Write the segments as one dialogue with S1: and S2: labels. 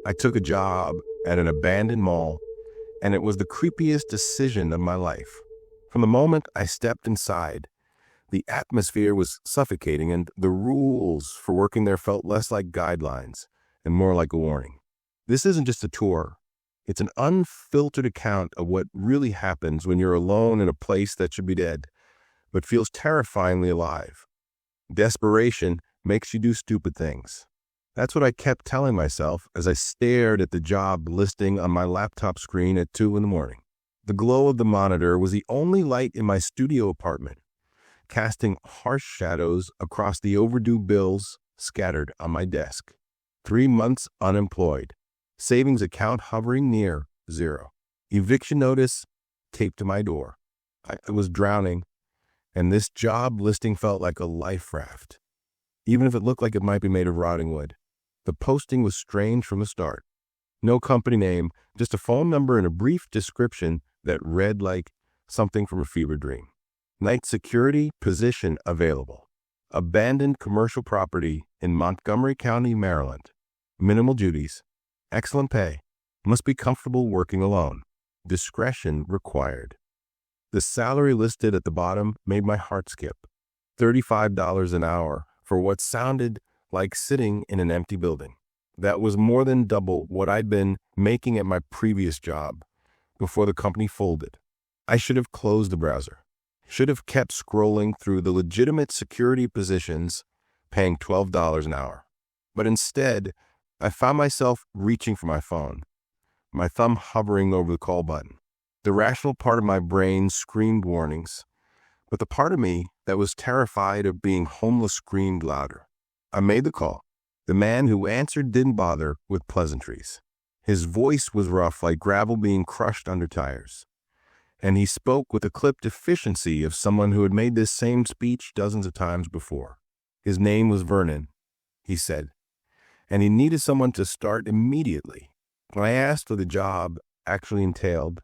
S1: I took a job at an abandoned mall, and it was the creepiest decision of my life. From the moment I stepped inside, the atmosphere was suffocating, and the rules for working there felt less like guidelines and more like a warning. This isn't just a tour. It's an unfiltered account of what really happens when you're alone in a place that should be dead, but feels terrifyingly alive. Desperation makes you do stupid things. That's what I kept telling myself as I stared at the job listing on my laptop screen at 2 in the morning. The glow of the monitor was the only light in my studio apartment, casting harsh shadows across the overdue bills scattered on my desk. 3 months unemployed. Savings account hovering near zero. Eviction notice taped to my door. I was drowning, and this job listing felt like a life raft, even if it looked like it might be made of rotting wood. The posting was strange from the start. No company name, just a phone number and a brief description that read like something from a fever dream. Night security position available. Abandoned commercial property in Montgomery County, Maryland. Minimal duties. Excellent pay. Must be comfortable working alone. Discretion required. The salary listed at the bottom made my heart skip. $35 an hour for what sounded like sitting in an empty building. That was more than double what I'd been making at my previous job before the company folded. I should have closed the browser. Should have kept scrolling through the legitimate security positions paying $12 an hour. But instead, I found myself reaching for my phone, my thumb hovering over the call button. The rational part of my brain screamed warnings, but the part of me that was terrified of being homeless screamed louder. I made the call. The man who answered didn't bother with pleasantries. His voice was rough, like gravel being crushed under tires. And he spoke with the clipped efficiency of someone who had made this same speech dozens of times before. His name was Vernon, he said, and he needed someone to start immediately. When I asked what the job actually entailed,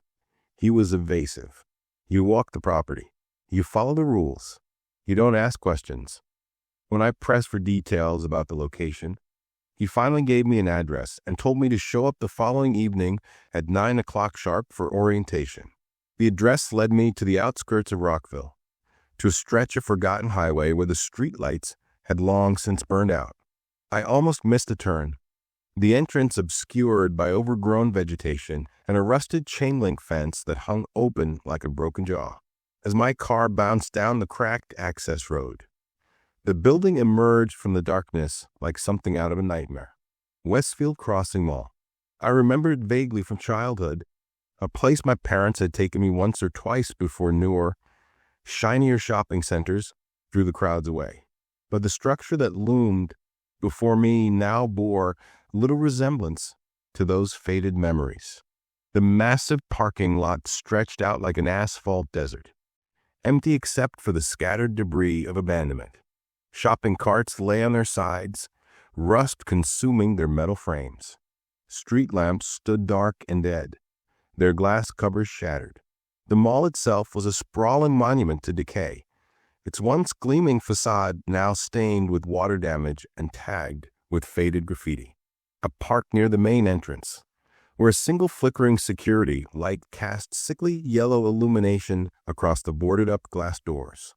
S1: he was evasive. You walk the property. You follow the rules. You don't ask questions. When I pressed for details about the location, he finally gave me an address and told me to show up the following evening at 9 o'clock sharp for orientation. The address led me to the outskirts of Rockville, to a stretch of forgotten highway where the streetlights had long since burned out. I almost missed a turn, the entrance obscured by overgrown vegetation and a rusted chain-link fence that hung open like a broken jaw. As my car bounced down the cracked access road, the building emerged from the darkness like something out of a nightmare. Westfield Crossing Mall. I remembered vaguely from childhood, a place my parents had taken me once or twice before newer, shinier shopping centers drew the crowds away. But the structure that loomed before me now bore little resemblance to those faded memories. The massive parking lot stretched out like an asphalt desert, empty except for the scattered debris of abandonment. Shopping carts lay on their sides, rust consuming their metal frames. Street lamps stood dark and dead, their glass covers shattered. The mall itself was a sprawling monument to decay, its once gleaming facade now stained with water damage and tagged with faded graffiti. I parked near the main entrance, where a single flickering security light cast sickly yellow illumination across the boarded-up glass doors.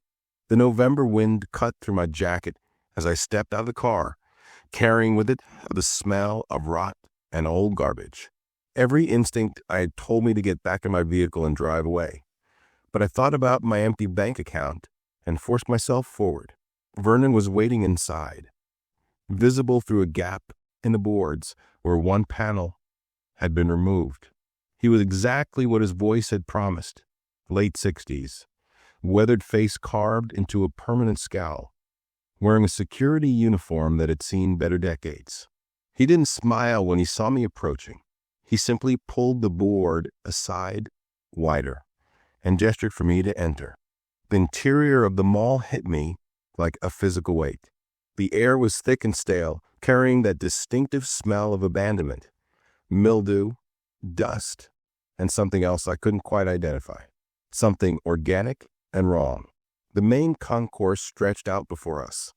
S1: The November wind cut through my jacket as I stepped out of the car, carrying with it the smell of rot and old garbage. Every instinct I had told me to get back in my vehicle and drive away, but I thought about my empty bank account and forced myself forward. Vernon was waiting inside, visible through a gap in the boards where one panel had been removed. He was exactly what his voice had promised, late 60s, weathered face carved into a permanent scowl, wearing a security uniform that had seen better decades. He didn't smile when he saw me approaching. He simply pulled the board aside wider and gestured for me to enter. The interior of the mall hit me like a physical weight. The air was thick and stale, carrying that distinctive smell of abandonment, mildew, dust, and something else I couldn't quite identify. Something organic and wrong. The main concourse stretched out before us,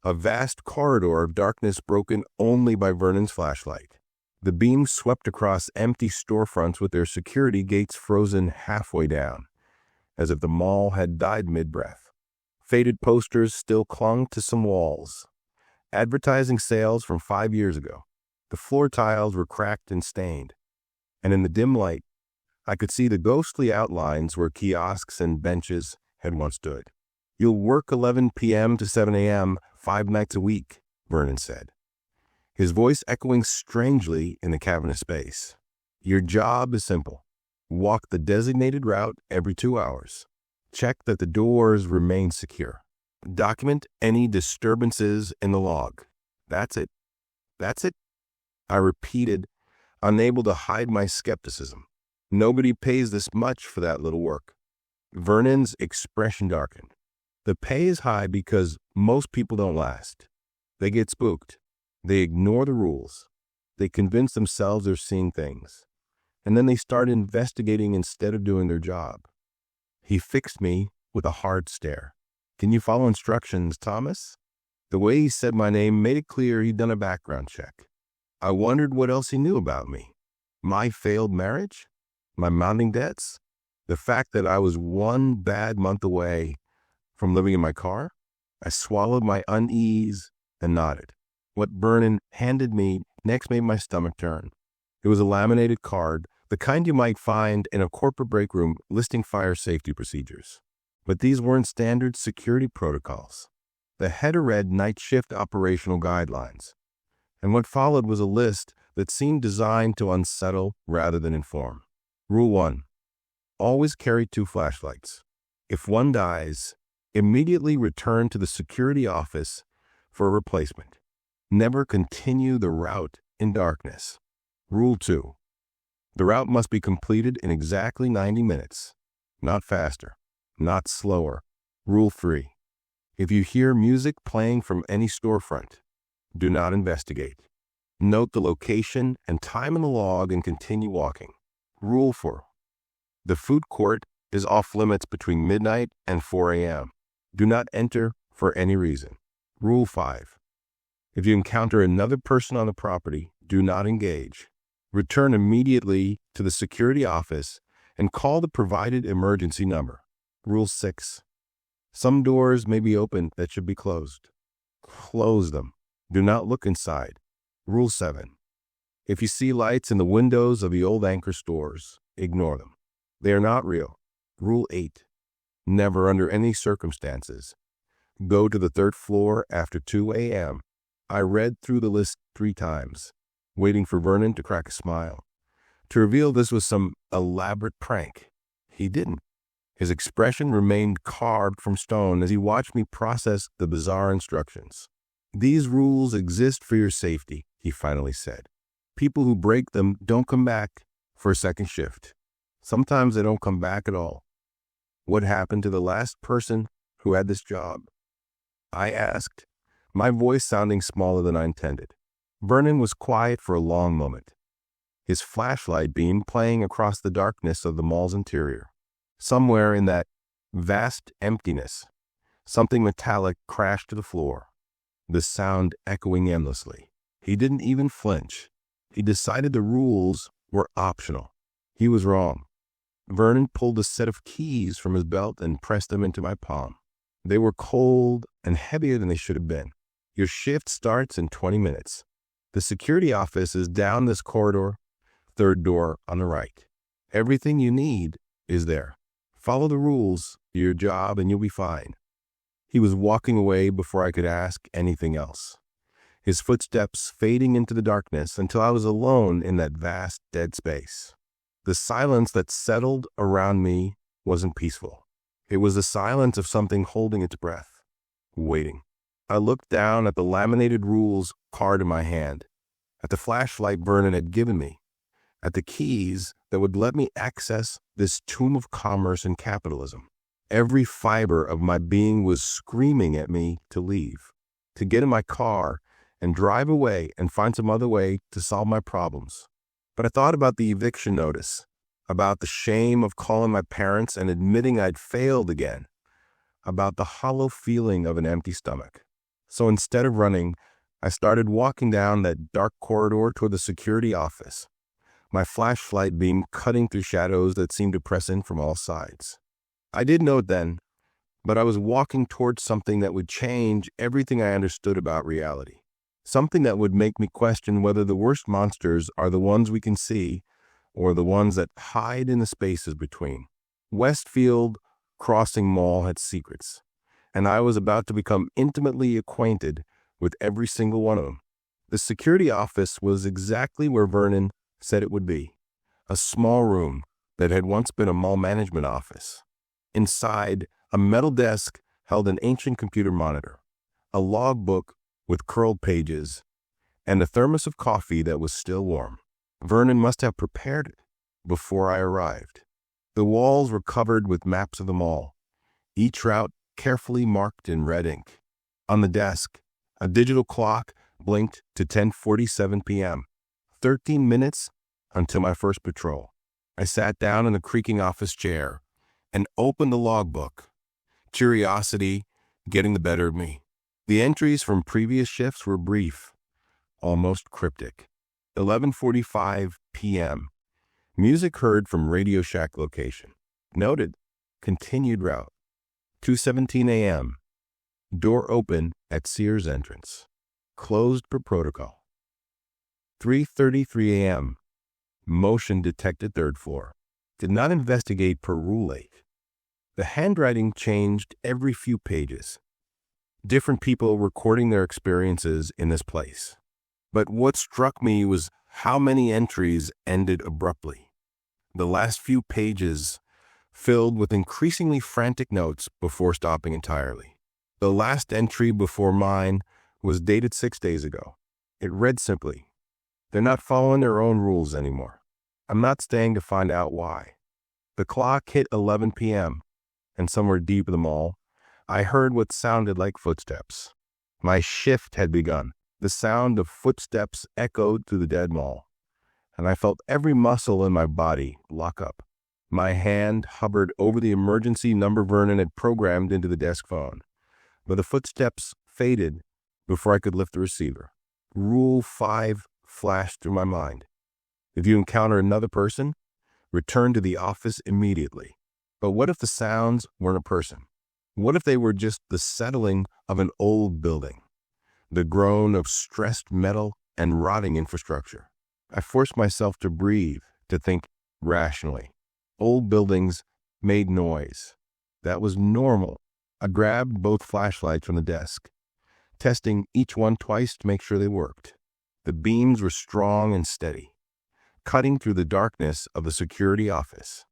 S1: a vast corridor of darkness broken only by Vernon's flashlight. The beam swept across empty storefronts with their security gates frozen halfway down, as if the mall had died mid-breath. Faded posters still clung to some walls, advertising sales from 5 years ago. The floor tiles were cracked and stained, and in the dim light, I could see the ghostly outlines where kiosks and benches had once stood. "You'll work 11 p.m. to 7 a.m. 5 nights a week," Vernon said, his voice echoing strangely in the cavernous space. "Your job is simple. Walk the designated route every 2 hours. Check that the doors remain secure. Document any disturbances in the log. That's it. That's it," I repeated, unable to hide my skepticism. "Nobody pays this much for that little work." Vernon's expression darkened. "The pay is high because most people don't last. They get spooked. They ignore the rules. They convince themselves they're seeing things. And then they start investigating instead of doing their job." He fixed me with a hard stare. "Can you follow instructions, Thomas?" The way he said my name made it clear he'd done a background check. I wondered what else he knew about me. My failed marriage? My mounting debts? The fact that I was 1 bad month away from living in my car? I swallowed my unease and nodded. What Vernon handed me next made my stomach turn. It was a laminated card, the kind you might find in a corporate break room listing fire safety procedures. But these weren't standard security protocols. The header read night shift operational guidelines, and what followed was a list that seemed designed to unsettle rather than inform. Rule 1. Always carry 2 flashlights. If one dies, immediately return to the security office for a replacement. Never continue the route in darkness. Rule 2. The route must be completed in exactly 90 minutes, not faster, not slower. Rule 3. If you hear music playing from any storefront, do not investigate. Note the location and time in the log and continue walking. Rule 4. The food court is off limits between midnight and 4 a.m. Do not enter for any reason. Rule 5. If you encounter another person on the property, do not engage. Return immediately to the security office and call the provided emergency number. Rule 6. Some doors may be open that should be closed. Close them. Do not look inside. Rule 7. If you see lights in the windows of the old anchor stores, ignore them. They are not real. Rule 8. Never under any circumstances go to the 3rd floor after 2 a.m. I read through the list 3 times, waiting for Vernon to crack a smile, to reveal this was some elaborate prank. He didn't. His expression remained carved from stone as he watched me process the bizarre instructions. "These rules exist for your safety," he finally said. "People who break them don't come back for a second shift. Sometimes they don't come back at all." "What happened to the last person who had this job?" I asked, my voice sounding smaller than I intended. Vernon was quiet for a long moment, his flashlight beam playing across the darkness of the mall's interior. Somewhere in that vast emptiness, something metallic crashed to the floor, the sound echoing endlessly. He didn't even flinch. He decided the rules were optional. He was wrong. Vernon pulled a set of keys from his belt and pressed them into my palm. They were cold and heavier than they should have been. "Your shift starts in 20 minutes. The security office is down this corridor, 3rd door on the right. Everything you need is there. Follow the rules, do your job, and you'll be fine." He was walking away before I could ask anything else, his footsteps fading into the darkness until I was alone in that vast dead space. The silence that settled around me wasn't peaceful. It was the silence of something holding its breath, waiting. I looked down at the laminated rules card in my hand, at the flashlight Vernon had given me, at the keys that would let me access this tomb of commerce and capitalism. Every fiber of my being was screaming at me to leave, to get in my car and drive away and find some other way to solve my problems. But I thought about the eviction notice, about the shame of calling my parents and admitting I'd failed again, about the hollow feeling of an empty stomach. So instead of running, I started walking down that dark corridor toward the security office, my flashlight beam cutting through shadows that seemed to press in from all sides. I didn't know it then, but I was walking towards something that would change everything I understood about reality. Something that would make me question whether the worst monsters are the ones we can see or the ones that hide in the spaces between. Westfield Crossing Mall had secrets, and I was about to become intimately acquainted with every single one of them. The security office was exactly where Vernon said it would be, a small room that had once been a mall management office. Inside, a metal desk held an ancient computer monitor, a logbook with curled pages, and a thermos of coffee that was still warm. Vernon must have prepared it before I arrived. The walls were covered with maps of the mall, each route carefully marked in red ink. On the desk, a digital clock blinked to 10:47 p.m., 13 minutes until my first patrol. I sat down in the creaking office chair and opened the logbook, curiosity getting the better of me. The entries from previous shifts were brief, almost cryptic. 11:45 p.m. Music heard from Radio Shack location. Noted. Continued route. 2:17 a.m. Door open at Sears entrance. Closed per protocol. 3:33 a.m. Motion detected third floor. Did not investigate per Rule 8. The handwriting changed every few pages. Different people recording their experiences in this place. But what struck me was how many entries ended abruptly. The last few pages filled with increasingly frantic notes before stopping entirely. The last entry before mine was dated 6 days ago. It read simply, "They're not following their own rules anymore. I'm not staying to find out why." The clock hit 11 p.m., and somewhere deep in the mall, I heard what sounded like footsteps. My shift had begun. The sound of footsteps echoed through the dead mall, and I felt every muscle in my body lock up. My hand hovered over the emergency number Vernon had programmed into the desk phone, but the footsteps faded before I could lift the receiver. Rule 5 flashed through my mind. If you encounter another person, return to the office immediately. But what if the sounds weren't a person? What if they were just the settling of an old building, the groan of stressed metal and rotting infrastructure? I forced myself to breathe, to think rationally. Old buildings made noise. That was normal. I grabbed both flashlights from the desk, testing each one twice to make sure they worked. The beams were strong and steady, cutting through the darkness of the security office.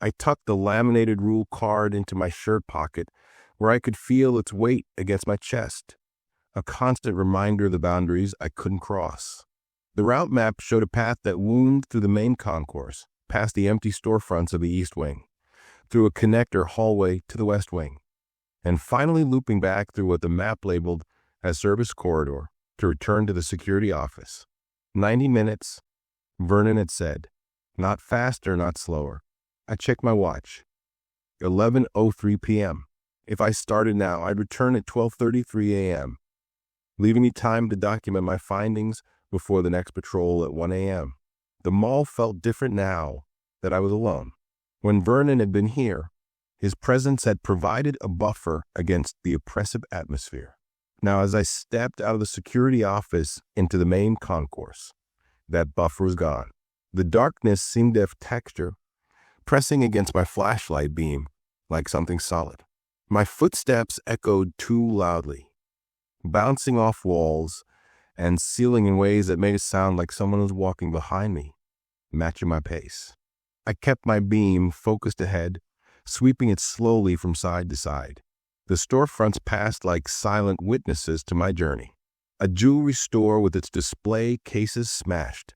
S1: I tucked the laminated rule card into my shirt pocket where I could feel its weight against my chest, a constant reminder of the boundaries I couldn't cross. The route map showed a path that wound through the main concourse, past the empty storefronts of the East Wing, through a connector hallway to the West Wing, and finally looping back through what the map labeled as Service Corridor to return to the security office. 90 minutes, Vernon had said. Not faster, not slower. I checked my watch. 11:03 p.m. If I started now, I'd return at 12:33 a.m., leaving me time to document my findings before the next patrol at 1 a.m. The mall felt different now that I was alone. When Vernon had been here, his presence had provided a buffer against the oppressive atmosphere. Now, as I stepped out of the security office into the main concourse, that buffer was gone. The darkness seemed to have texture, pressing against my flashlight beam like something solid. My footsteps echoed too loudly, bouncing off walls and sealing in ways that made it sound like someone was walking behind me, matching my pace. I kept my beam focused ahead, sweeping it slowly from side to side. The storefronts passed like silent witnesses to my journey. A jewelry store with its display cases smashed,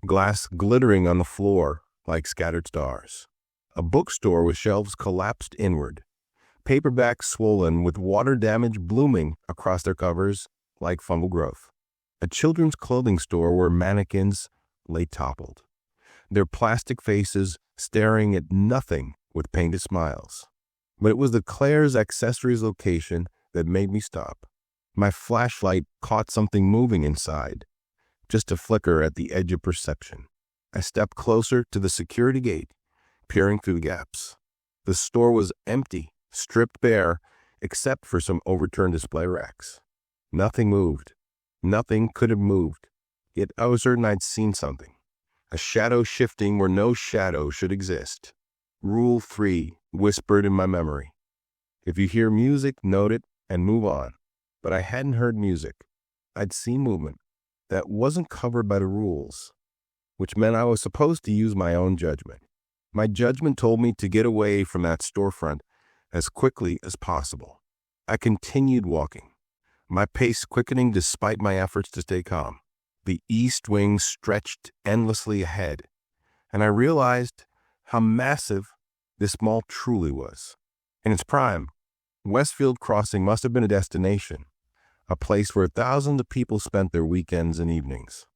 S1: glass glittering on the floor like scattered stars. A bookstore with shelves collapsed inward, paperbacks swollen with water damage blooming across their covers like fungal growth. A children's clothing store where mannequins lay toppled, their plastic faces staring at nothing with painted smiles. But it was the Claire's accessories location that made me stop. My flashlight caught something moving inside, just a flicker at the edge of perception. I stepped closer to the security gate, peering through the gaps. The store was empty, stripped bare, except for some overturned display racks. Nothing moved. Nothing could have moved. Yet I was certain I'd seen something. A shadow shifting where no shadow should exist. Rule 3 whispered in my memory. If you hear music, note it and move on. But I hadn't heard music. I'd seen movement that wasn't covered by the rules, which meant I was supposed to use my own judgment. My judgment told me to get away from that storefront as quickly as possible. I continued walking, my pace quickening despite my efforts to stay calm. The east wing stretched endlessly ahead, and I realized how massive this mall truly was. In its prime, Westfield Crossing must have been a destination, a place where thousands of people spent their weekends and evenings.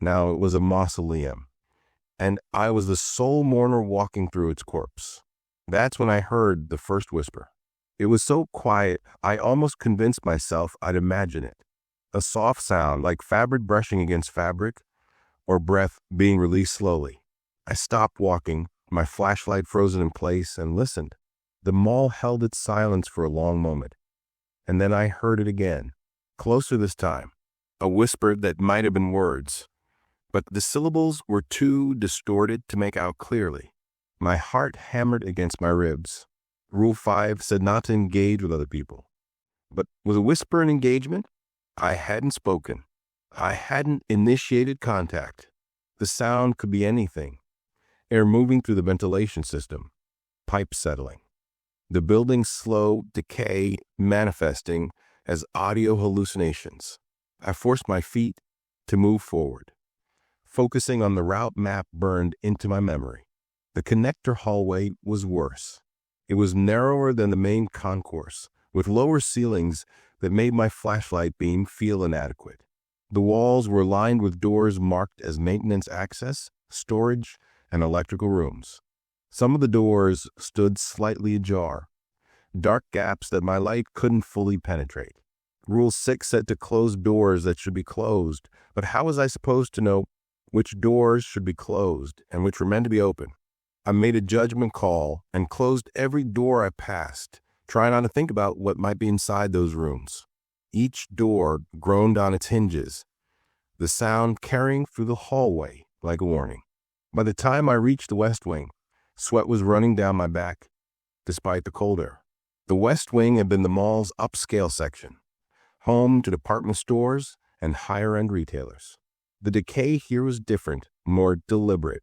S1: Now it was a mausoleum, and I was the sole mourner walking through its corpse. That's when I heard the first whisper. It was so quiet, I almost convinced myself I'd imagine it. A soft sound like fabric brushing against fabric, or breath being released slowly. I stopped walking, my flashlight frozen in place, and listened. The mall held its silence for a long moment, and then I heard it again, closer this time, a whisper that might have been words, but the syllables were too distorted to make out clearly. My heart hammered against my ribs. Rule 5 said not to engage with other people. But was a whisper an engagement? I hadn't spoken. I hadn't initiated contact. The sound could be anything. Air moving through the ventilation system. Pipes settling. The building's slow decay manifesting as audio hallucinations. I forced my feet to move forward, focusing on the route map burned into my memory. The connector hallway was worse. It was narrower than the main concourse, with lower ceilings that made my flashlight beam feel inadequate. The walls were lined with doors marked as maintenance access, storage, and electrical rooms. Some of the doors stood slightly ajar, dark gaps that my light couldn't fully penetrate. Rule 6 said to close doors that should be closed, but how was I supposed to know which doors should be closed and which were meant to be open? I made a judgment call and closed every door I passed, trying not to think about what might be inside those rooms. Each door groaned on its hinges, the sound carrying through the hallway like a warning. By the time I reached the West Wing, sweat was running down my back, despite the cold air. The West Wing had been the mall's upscale section, home to department stores and higher-end retailers. The decay here was different, more deliberate.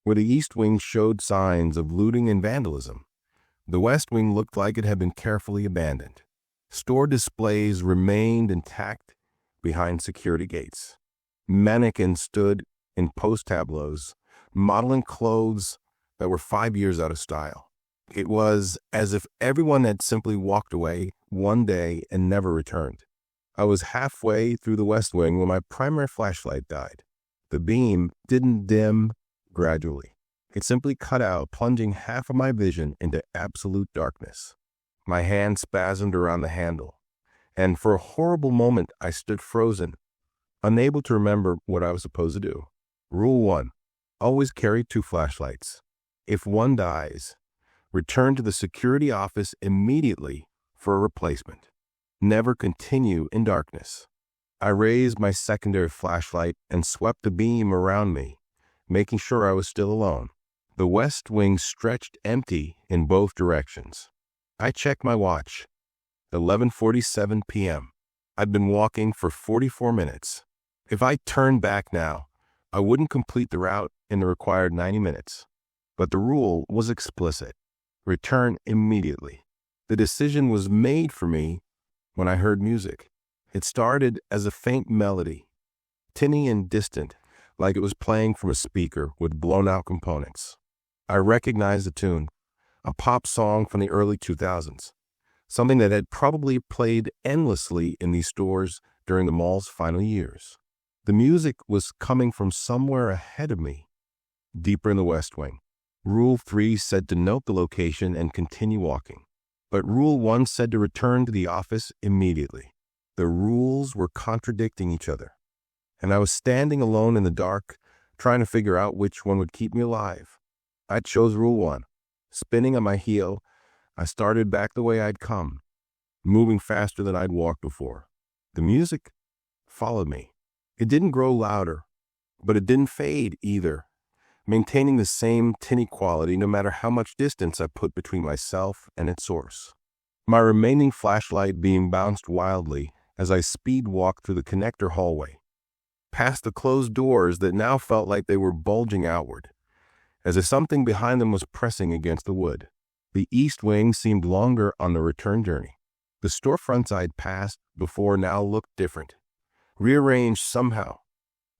S1: Where the East Wing showed signs of looting and vandalism, the West Wing looked like it had been carefully abandoned. Store displays remained intact behind security gates. Mannequins stood in post tableaus, modeling clothes that were 5 years out of style. It was as if everyone had simply walked away one day and never returned. I was halfway through the West Wing when my primary flashlight died. The beam didn't dim gradually. It simply cut out, plunging half of my vision into absolute darkness. My hand spasmed around the handle, and for a horrible moment I stood frozen, unable to remember what I was supposed to do. Rule 1. Always carry 2 flashlights. If one dies, return to the security office immediately for a replacement. Never continue in darkness. I raised my secondary flashlight and swept the beam around me, making sure I was still alone. The West Wing stretched empty in both directions. I checked my watch. 11:47 p.m. I'd been walking for 44 minutes. If I turned back now, I wouldn't complete the route in the required 90 minutes. But the rule was explicit. Return immediately. The decision was made for me when I heard music. It started as a faint melody, tinny and distant, like it was playing from a speaker with blown-out components. I recognized the tune, a pop song from the early 2000s, something that had probably played endlessly in these stores during the mall's final years. The music was coming from somewhere ahead of me, deeper in the West Wing. Rule 3 said to note the location and continue walking, but Rule 1 said to return to the office immediately. The rules were contradicting each other, and I was standing alone in the dark, trying to figure out which one would keep me alive. I chose rule 1. Spinning on my heel, I started back the way I'd come, moving faster than I'd walked before. The music followed me. It didn't grow louder, but it didn't fade either, maintaining the same tinny quality no matter how much distance I put between myself and its source. My remaining flashlight beam bounced wildly as I speed walked through the connector hallway, past the closed doors that now felt like they were bulging outward, as if something behind them was pressing against the wood. The east wing seemed longer on the return journey. The storefronts I'd passed before now looked different, rearranged somehow,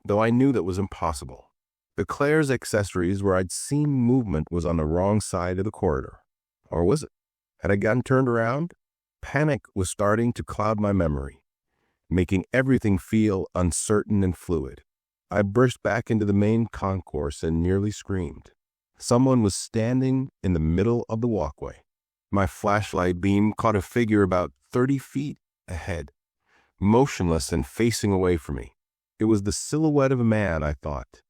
S1: though I knew that was impossible. The Claire's accessories where I'd seen movement was on the wrong side of the corridor. Or was it? Had I gotten turned around? Panic was starting to cloud my memory, making everything feel uncertain and fluid. I burst back into the main concourse and nearly screamed. Someone was standing in the middle of the walkway. My flashlight beam caught a figure about 30 feet ahead, motionless and facing away from me. It was the silhouette of a man, I thought,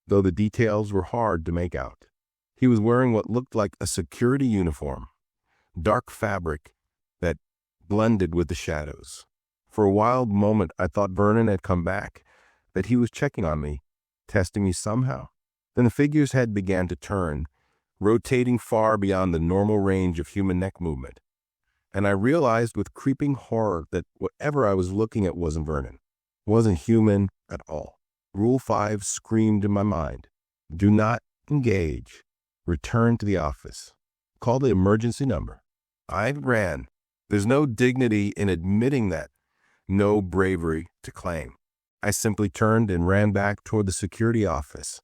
S1: though the details were hard to make out. He was wearing what looked like a security uniform, dark fabric that blended with the shadows. For a wild moment, I thought Vernon had come back, that he was checking on me, testing me somehow. Then the figure's head began to turn, rotating far beyond the normal range of human neck movement. And I realized with creeping horror that whatever I was looking at wasn't Vernon, wasn't human at all. Rule 5 screamed in my mind. Do not engage. Return to the office. Call the emergency number. I ran. There's no dignity in admitting that, no bravery to claim. I simply turned and ran back toward the security office,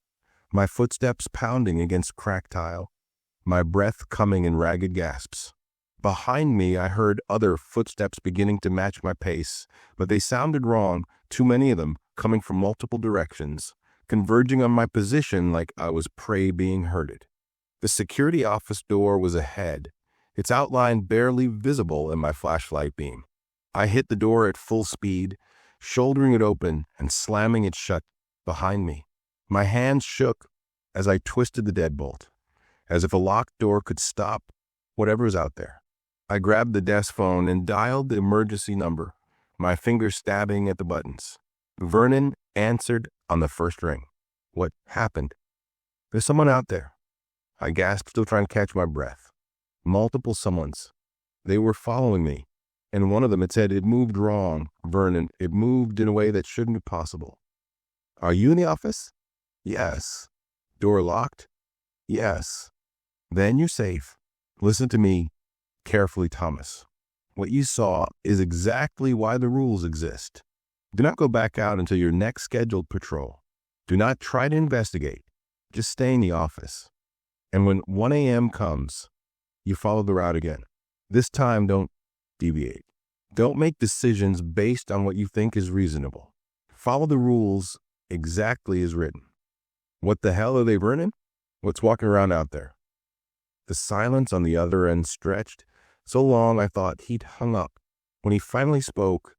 S1: my footsteps pounding against cracked tile, my breath coming in ragged gasps. Behind me, I heard other footsteps beginning to match my pace, but they sounded wrong, too many of them coming from multiple directions, converging on my position like I was prey being herded. The security office door was ahead, its outline barely visible in my flashlight beam. I hit the door at full speed, shouldering it open and slamming it shut behind me. My hands shook as I twisted the deadbolt, as if a locked door could stop whatever was out there. I grabbed the desk phone and dialed the emergency number, my fingers stabbing at the buttons. Vernon answered on the first ring. What happened? There's someone out there. I gasped, still trying to catch my breath. Multiple someones. They were following me, and one of them had said, "It moved wrong, Vernon. It moved in a way that shouldn't be possible." Are you in the office? Yes. Door locked? Yes. Then you're safe. Listen to me carefully, Thomas. What you saw is exactly why the rules exist. Do not go back out until your next scheduled patrol. Do not try to investigate. Just stay in the office. And when 1 a.m. comes, you follow the route again. This time, don't deviate. Don't make decisions based on what you think is reasonable. Follow the rules exactly as written. What the hell are they burning? What's walking around out there? The silence on the other end stretched so long I thought he'd hung up. When he finally spoke,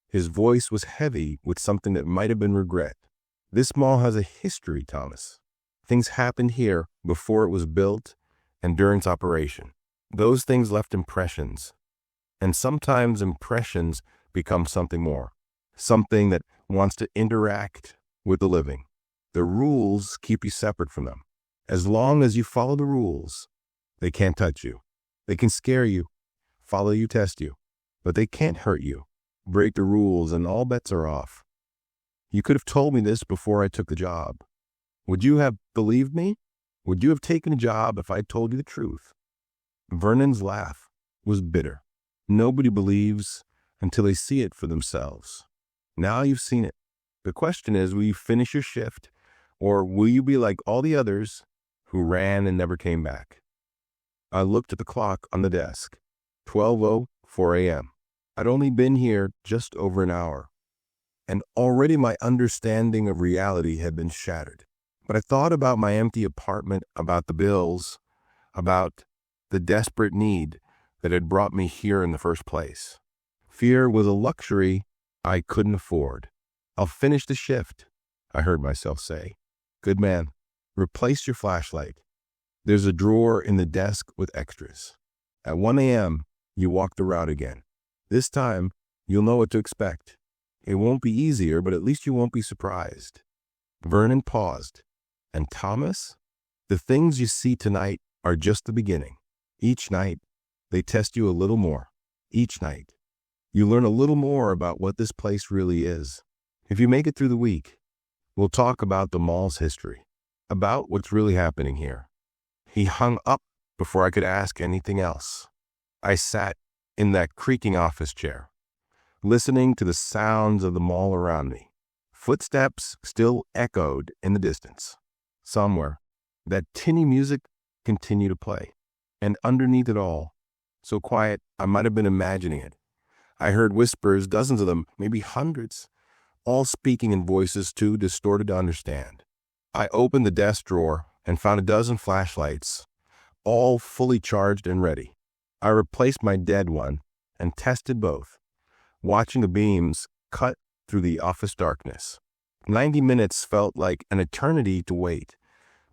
S1: his voice was heavy with something that might have been regret. This mall has a history, Thomas. Things happened here before it was built and during its operation. Those things left impressions. And sometimes impressions become something more. Something that wants to interact with the living. The rules keep you separate from them. As long as you follow the rules, they can't touch you. They can scare you, follow you, test you, but they can't hurt you. Break the rules and all bets are off. You could have told me this before I took the job. Would you have believed me? Would you have taken a job if I told you the truth? Vernon's laugh was bitter. Nobody believes until they see it for themselves. Now you've seen it. The question is, will you finish your shift, or will you be like all the others who ran and never came back? I looked at the clock on the desk. 12:04 a.m. I'd only been here just over an hour, and already my understanding of reality had been shattered. But I thought about my empty apartment, about the bills, about the desperate need that had brought me here in the first place. Fear was a luxury I couldn't afford. "I'll finish the shift," I heard myself say. "Good man. Replace your flashlight. There's a drawer in the desk with extras. At 1 a.m., you walk the route again. This time, you'll know what to expect. It won't be easier, but at least you won't be surprised." Vernon paused. "And Thomas? The things you see tonight are just the beginning. Each night, they test you a little more. Each night, you learn a little more about what this place really is. If you make it through the week, we'll talk about the mall's history, about what's really happening here." He hung up before I could ask anything else. I sat in that creaking office chair, listening to the sounds of the mall around me. Footsteps still echoed in the distance. Somewhere, that tinny music continued to play. And underneath it all, so quiet I might have been imagining it, I heard whispers, dozens of them, maybe hundreds, all speaking in voices too distorted to understand. I opened the desk drawer and found a dozen flashlights, all fully charged and ready. I replaced my dead one and tested both, watching the beams cut through the office darkness. 90 minutes felt like an eternity to wait,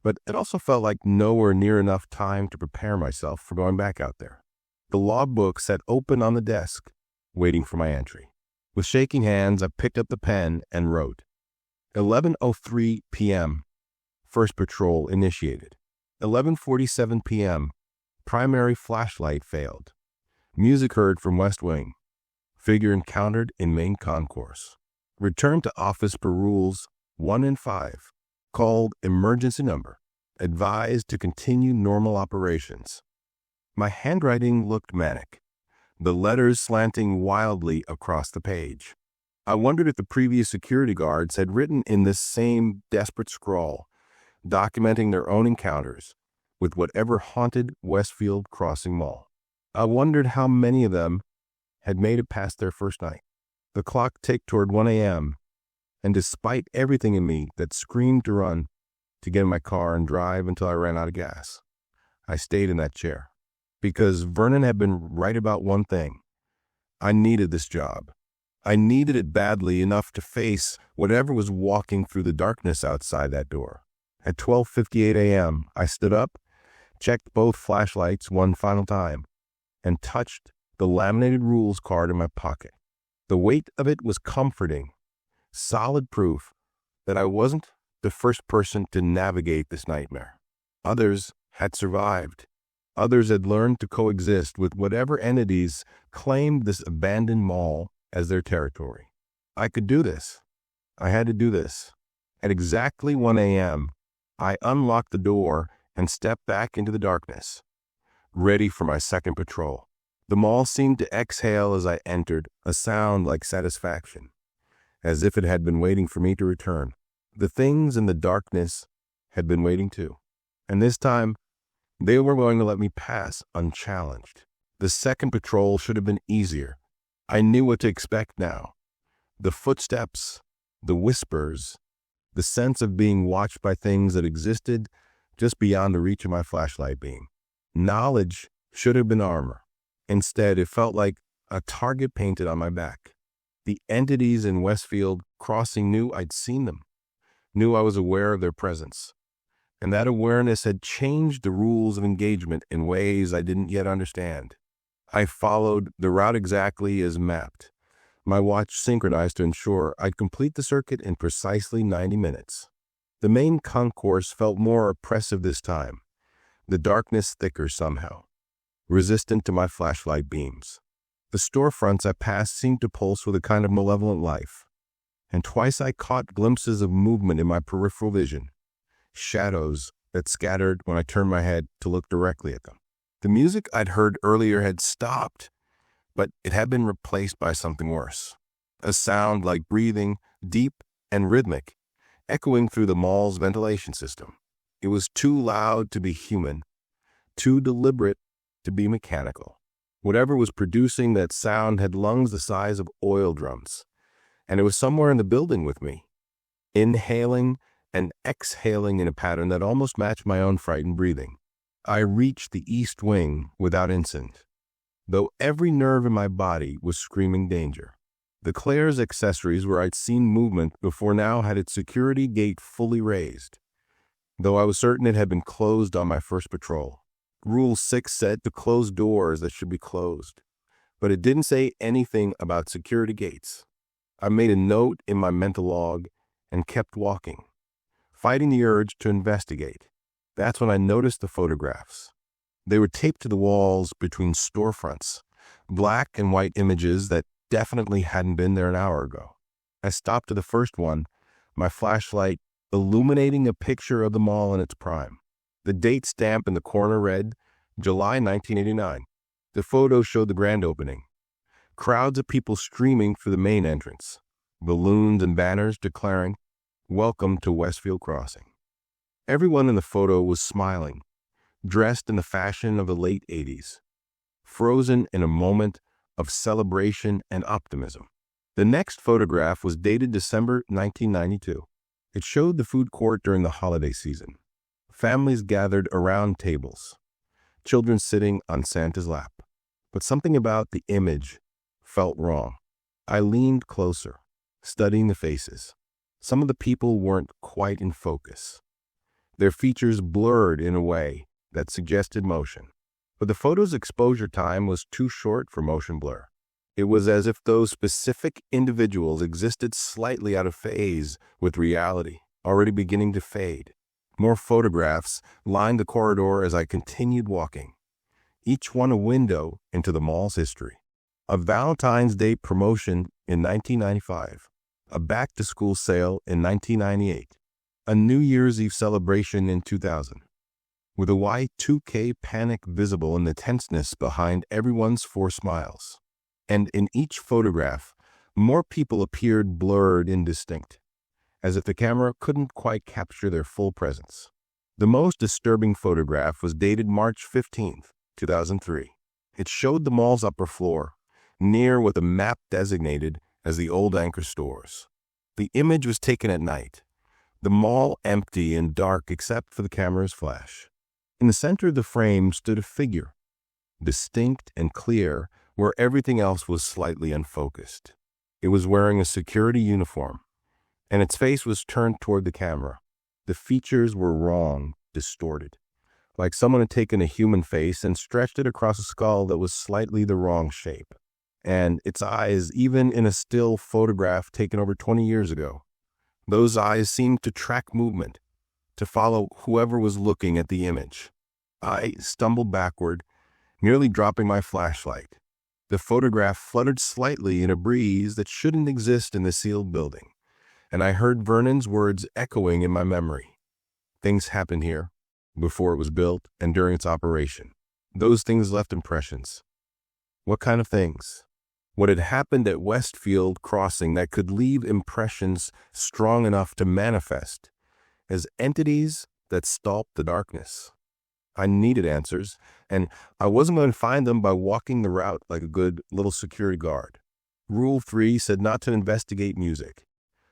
S1: but it also felt like nowhere near enough time to prepare myself for going back out there. The logbook sat open on the desk, waiting for my entry. With shaking hands, I picked up the pen and wrote. 11:03 p.m. First patrol initiated. 11:47 p.m. Primary flashlight failed. Music heard from West Wing. Figure encountered in main concourse. Return to office per rules 1 and 5. Called emergency number. Advised to continue normal operations. My handwriting looked manic, the letters slanting wildly across the page. I wondered if the previous security guards had written in this same desperate scrawl, documenting their own encounters with whatever haunted Westfield Crossing Mall. I wondered how many of them had made it past their first night. The clock ticked toward 1 a.m., and despite everything in me that screamed to run, to get in my car and drive until I ran out of gas, I stayed in that chair. Because Vernon had been right about one thing. I needed this job. I needed it badly enough to face whatever was walking through the darkness outside that door. At 12:58 a.m., I stood up, checked both flashlights one final time, and touched the laminated rules card in my pocket. The weight of it was comforting, solid proof that I wasn't the first person to navigate this nightmare. Others had survived. Others had learned to coexist with whatever entities claimed this abandoned mall as their territory. I could do this. I had to do this. At exactly 1 a.m., I unlocked the door and stepped back into the darkness, ready for my second patrol. The mall seemed to exhale as I entered, a sound like satisfaction, as if it had been waiting for me to return. The things in the darkness had been waiting too. And this time, they were going to let me pass unchallenged. The second patrol should have been easier. I knew what to expect now. The footsteps, the whispers, the sense of being watched by things that existed just beyond the reach of my flashlight beam. Knowledge should have been armor. Instead, it felt like a target painted on my back. The entities in Westfield Crossing knew I'd seen them, knew I was aware of their presence. And that awareness had changed the rules of engagement in ways I didn't yet understand. I followed the route exactly as mapped, my watch synchronized to ensure I'd complete the circuit in precisely 90 minutes. The main concourse felt more oppressive this time, the darkness thicker somehow, resistant to my flashlight beams. The storefronts I passed seemed to pulse with a kind of malevolent life, and twice I caught glimpses of movement in my peripheral vision. Shadows that scattered when I turned my head to look directly at them. The music I'd heard earlier had stopped, but it had been replaced by something worse. A sound like breathing, deep and rhythmic, echoing through the mall's ventilation system. It was too loud to be human, too deliberate to be mechanical. Whatever was producing that sound had lungs the size of oil drums, and it was somewhere in the building with me, inhaling and exhaling in a pattern that almost matched my own frightened breathing. I reached the east wing without incident. though every nerve in my body was screaming danger. The Claire's accessories where I'd seen movement before now had its security gate fully raised, though I was certain it had been closed on my first patrol. Rule 6 said to close doors that should be closed, but it didn't say anything about security gates. I made a note in my mental log and kept walking, fighting the urge to investigate. That's when I noticed the photographs. They were taped to the walls between storefronts, black and white images that definitely hadn't been there an hour ago. I stopped to the first one, my flashlight illuminating a picture of the mall in its prime. The date stamp in the corner read, July 1989. The photo showed the grand opening. Crowds of people streaming for the main entrance, balloons and banners declaring, "Welcome to Westfield Crossing." Everyone in the photo was smiling, dressed in the fashion of the late 80s, frozen in a moment of celebration and optimism. The next photograph was dated December 1992. It showed the food court during the holiday season. Families gathered around tables, children sitting on Santa's lap. But something about the image felt wrong. I leaned closer, studying the faces. Some of the people weren't quite in focus. Their features blurred in a way that suggested motion. But the photo's exposure time was too short for motion blur. It was as if those specific individuals existed slightly out of phase with reality, already beginning to fade. More photographs lined the corridor as I continued walking, each one a window into the mall's history. A Valentine's Day promotion in 1995, a back-to-school sale in 1998, a New Year's Eve celebration in 2000. With a Y2K panic visible in the tenseness behind everyone's forced smiles. And in each photograph, more people appeared blurred, indistinct, as if the camera couldn't quite capture their full presence. The most disturbing photograph was dated March 15th, 2003. It showed the mall's upper floor, near what the map designated as the old anchor stores. The image was taken at night, the mall empty and dark except for the camera's flash. In the center of the frame stood a figure, distinct and clear where everything else was slightly unfocused. It was wearing a security uniform, and its face was turned toward the camera. The features were wrong, distorted, like someone had taken a human face and stretched it across a skull that was slightly the wrong shape. And its eyes, even in a still photograph taken over 20 years ago, those eyes seemed to track movement, to follow whoever was looking at the image. I stumbled backward, nearly dropping my flashlight. The photograph fluttered slightly in a breeze that shouldn't exist in the sealed building, and I heard Vernon's words echoing in my memory. Things happened here, before it was built and during its operation. Those things left impressions. What kind of things? What had happened at Westfield Crossing that could leave impressions strong enough to manifest as entities that stalked the darkness? I needed answers, and I wasn't going to find them by walking the route like a good little security guard. Rule 3 said not to investigate music.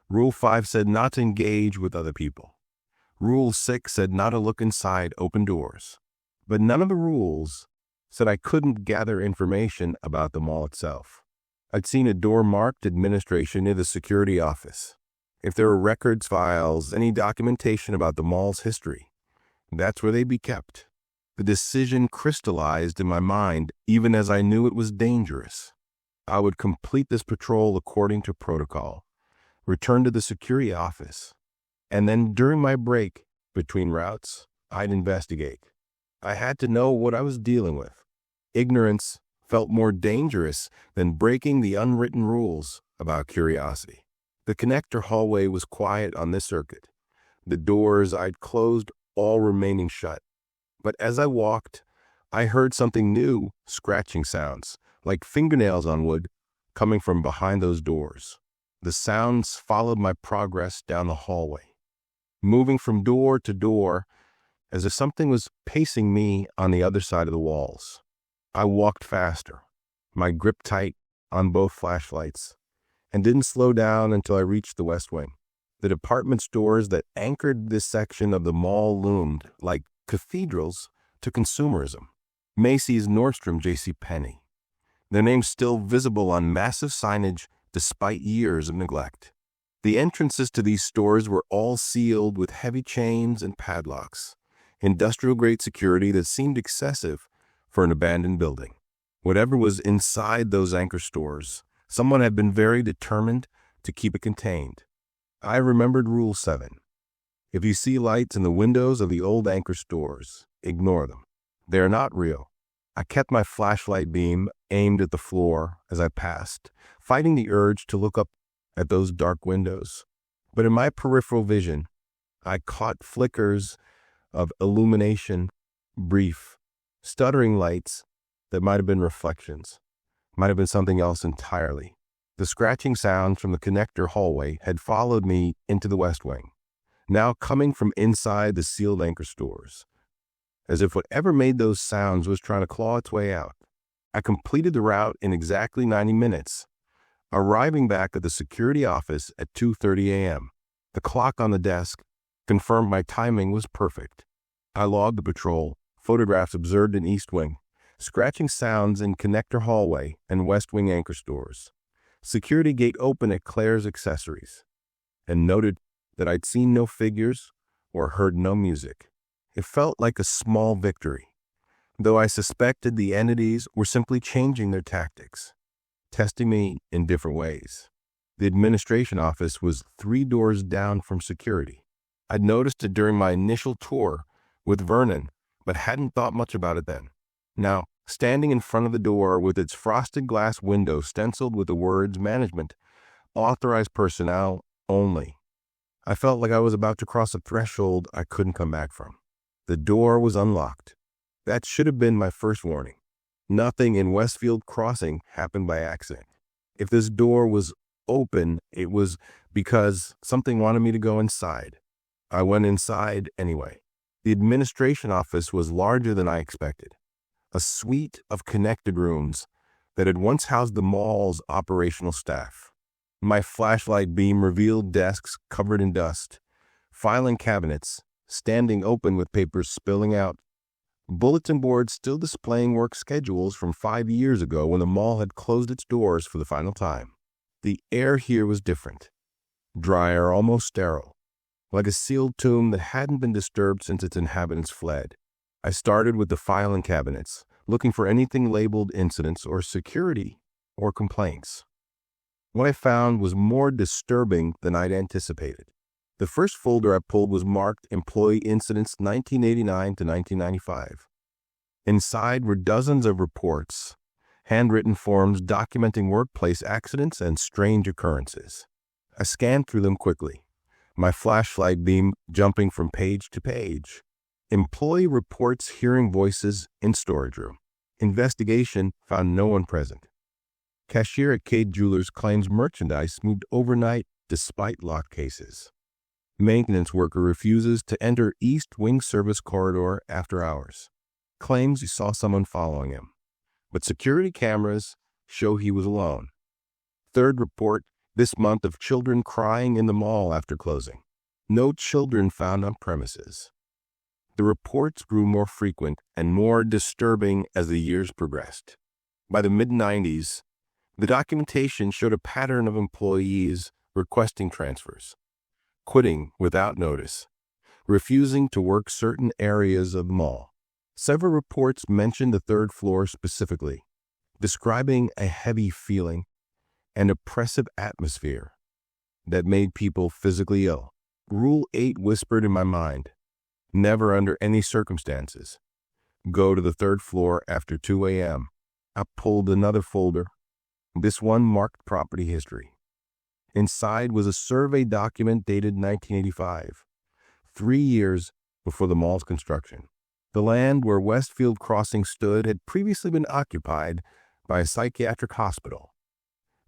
S1: Rule 5 said not to engage with other people. Rule 6 said not to look inside open doors. But none of the rules said I couldn't gather information about the mall itself. I'd seen a door marked administration near the security office. If there were records, files, any documentation about the mall's history, that's where they'd be kept. The decision crystallized in my mind even as I knew it was dangerous. I would complete this patrol according to protocol, return to the security office, and then during my break between routes, I'd investigate. I had to know what I was dealing with. Ignorance felt more dangerous than breaking the unwritten rules about curiosity. The connector hallway was quiet on this circuit, the doors I'd closed all remaining shut. But as I walked, I heard something new, scratching sounds, like fingernails on wood, coming from behind those doors. The sounds followed my progress down the hallway, moving from door to door as if something was pacing me on the other side of the walls. I walked faster, my grip tight on both flashlights, and didn't slow down until I reached the West Wing. The department stores that anchored this section of the mall loomed like cathedrals to consumerism. Macy's, Nordstrom, JCPenney. their names still visible on massive signage despite years of neglect. The entrances to these stores were all sealed with heavy chains and padlocks, industrial-grade security that seemed excessive for an abandoned building. Whatever was inside those anchor stores, someone had been very determined to keep it contained. I remembered Rule 7. If you see lights in the windows of the old anchor stores, ignore them. They are not real. I kept my flashlight beam aimed at the floor as I passed, fighting the urge to look up at those dark windows. But in my peripheral vision, I caught flickers of illumination, brief, stuttering lights that might have been reflections, might have been something else entirely. The scratching sounds from the connector hallway had followed me into the West Wing, now coming from inside the sealed anchor stores, as if whatever made those sounds was trying to claw its way out. I completed the route in exactly 90 minutes, arriving back at the security office at 2:30 a.m. The clock on the desk confirmed my timing was perfect. I logged the patrol, photographs observed in East Wing, scratching sounds in connector hallway and West Wing anchor stores, security gate open at Claire's Accessories, and noted that I'd seen no figures or heard no music. It felt like a small victory, though I suspected the entities were simply changing their tactics, testing me in different ways. The administration office was 3 doors down from security. I'd noticed it during my initial tour with Vernon, but hadn't thought much about it then. Now, standing in front of the door with its frosted glass window stenciled with the words "Management, Authorized Personnel Only," I felt like I was about to cross a threshold I couldn't come back from. The door was unlocked. That should have been my first warning. Nothing in Westfield Crossing happened by accident. If this door was open, it was because something wanted me to go inside. I went inside anyway. The administration office was larger than I expected. A suite of connected rooms that had once housed the mall's operational staff. My flashlight beam revealed desks covered in dust, filing cabinets standing open with papers spilling out, bulletin boards still displaying work schedules from 5 years ago when the mall had closed its doors for the final time. The air here was different, drier, almost sterile, like a sealed tomb that hadn't been disturbed since its inhabitants fled. I started with the filing cabinets, looking for anything labeled incidents or security or complaints. What I found was more disturbing than I'd anticipated. The first folder I pulled was marked Employee Incidents 1989 to 1995. Inside were dozens of reports, handwritten forms documenting workplace accidents and strange occurrences. I scanned through them quickly, my flashlight beam jumping from page to page. Employee reports hearing voices in storage room. Investigation found no one present. Cashier at Cade Jewelers claims merchandise moved overnight despite locked cases. Maintenance worker refuses to enter East Wing Service corridor after hours. Claims he saw someone following him, but security cameras show he was alone. Third report this month of children crying in the mall after closing. No children found on premises. The reports grew more frequent and more disturbing as the years progressed. By the mid-90s, the documentation showed a pattern of employees requesting transfers, quitting without notice, refusing to work certain areas of the mall. Several reports mentioned the 3rd floor specifically, describing a heavy feeling, an oppressive atmosphere that made people physically ill. Rule 8 whispered in my mind, never under any circumstances go to the 3rd floor after 2 a.m. I pulled another folder. This one marked property history. Inside was a survey document dated 1985, 3 years before the mall's construction. The land where Westfield Crossing stood had previously been occupied by a psychiatric hospital,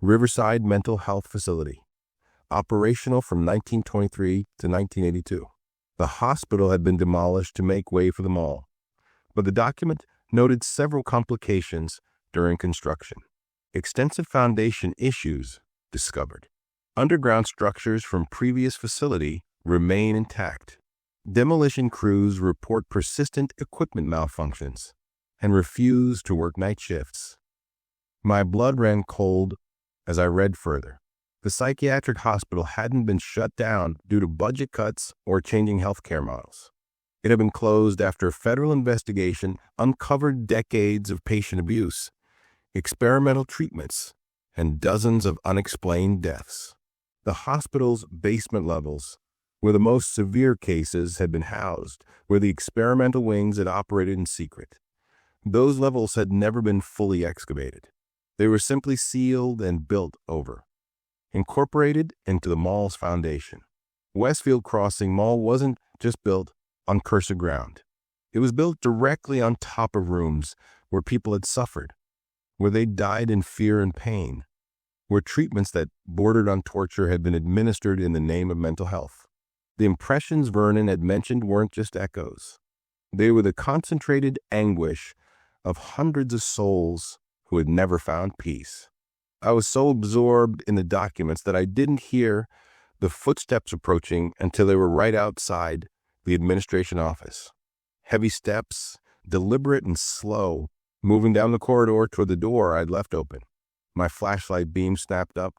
S1: Riverside Mental Health Facility, operational from 1923 to 1982. The hospital had been demolished to make way for the mall, but the document noted several complications during construction. Extensive foundation issues discovered. Underground structures from previous facility remain intact. Demolition crews report persistent equipment malfunctions and refuse to work night shifts. My blood ran cold as I read further. The psychiatric hospital hadn't been shut down due to budget cuts or changing healthcare models. It had been closed after a federal investigation uncovered decades of patient abuse, experimental treatments, and dozens of unexplained deaths. The hospital's basement levels, where the most severe cases had been housed, where the experimental wings had operated in secret. Those levels had never been fully excavated. They were simply sealed and built over, incorporated into the mall's foundation. Westfield Crossing Mall wasn't just built on cursed ground. It was built directly on top of rooms where people had suffered, where they died in fear and pain, where treatments that bordered on torture had been administered in the name of mental health. The impressions Vernon had mentioned weren't just echoes. They were the concentrated anguish of hundreds of souls who had never found peace. I was so absorbed in the documents that I didn't hear the footsteps approaching until they were right outside the administration office. Heavy steps, deliberate and slow, moving down the corridor toward the door I'd left open. My flashlight beam snapped up,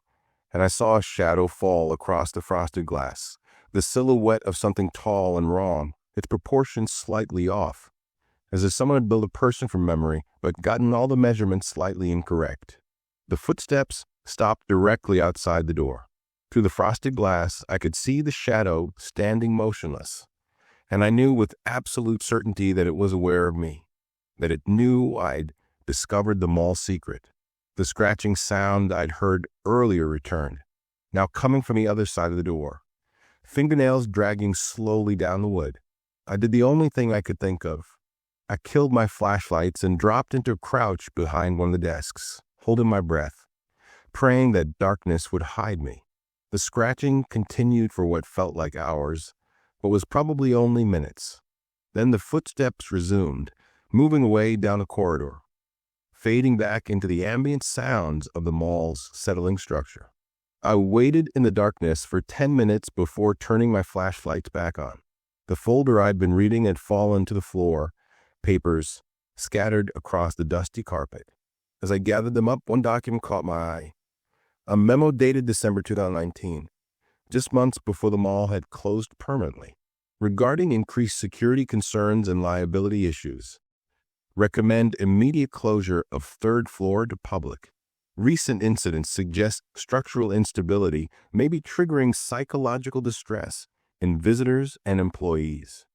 S1: and I saw a shadow fall across the frosted glass, the silhouette of something tall and wrong, its proportions slightly off, as if someone had built a person from memory but gotten all the measurements slightly incorrect. The footsteps stopped directly outside the door. Through the frosted glass, I could see the shadow standing motionless, and I knew with absolute certainty that it was aware of me, that it knew I'd discovered the mall secret. The scratching sound I'd heard earlier returned, now coming from the other side of the door, fingernails dragging slowly down the wood. I did the only thing I could think of. I killed my flashlights and dropped into a crouch behind one of the desks, holding my breath, praying that darkness would hide me. The scratching continued for what felt like hours, but was probably only minutes. Then the footsteps resumed, moving away down the corridor, fading back into the ambient sounds of the mall's settling structure. I waited in the darkness for 10 minutes before turning my flashlights back on. The folder I'd been reading had fallen to the floor, papers scattered across the dusty carpet. As I gathered them up, one document caught my eye. A memo dated December 2019, just months before the mall had closed permanently, regarding increased security concerns and liability issues. Recommend immediate closure of third floor to public. Recent incidents suggest structural instability may be triggering psychological distress in visitors and employees.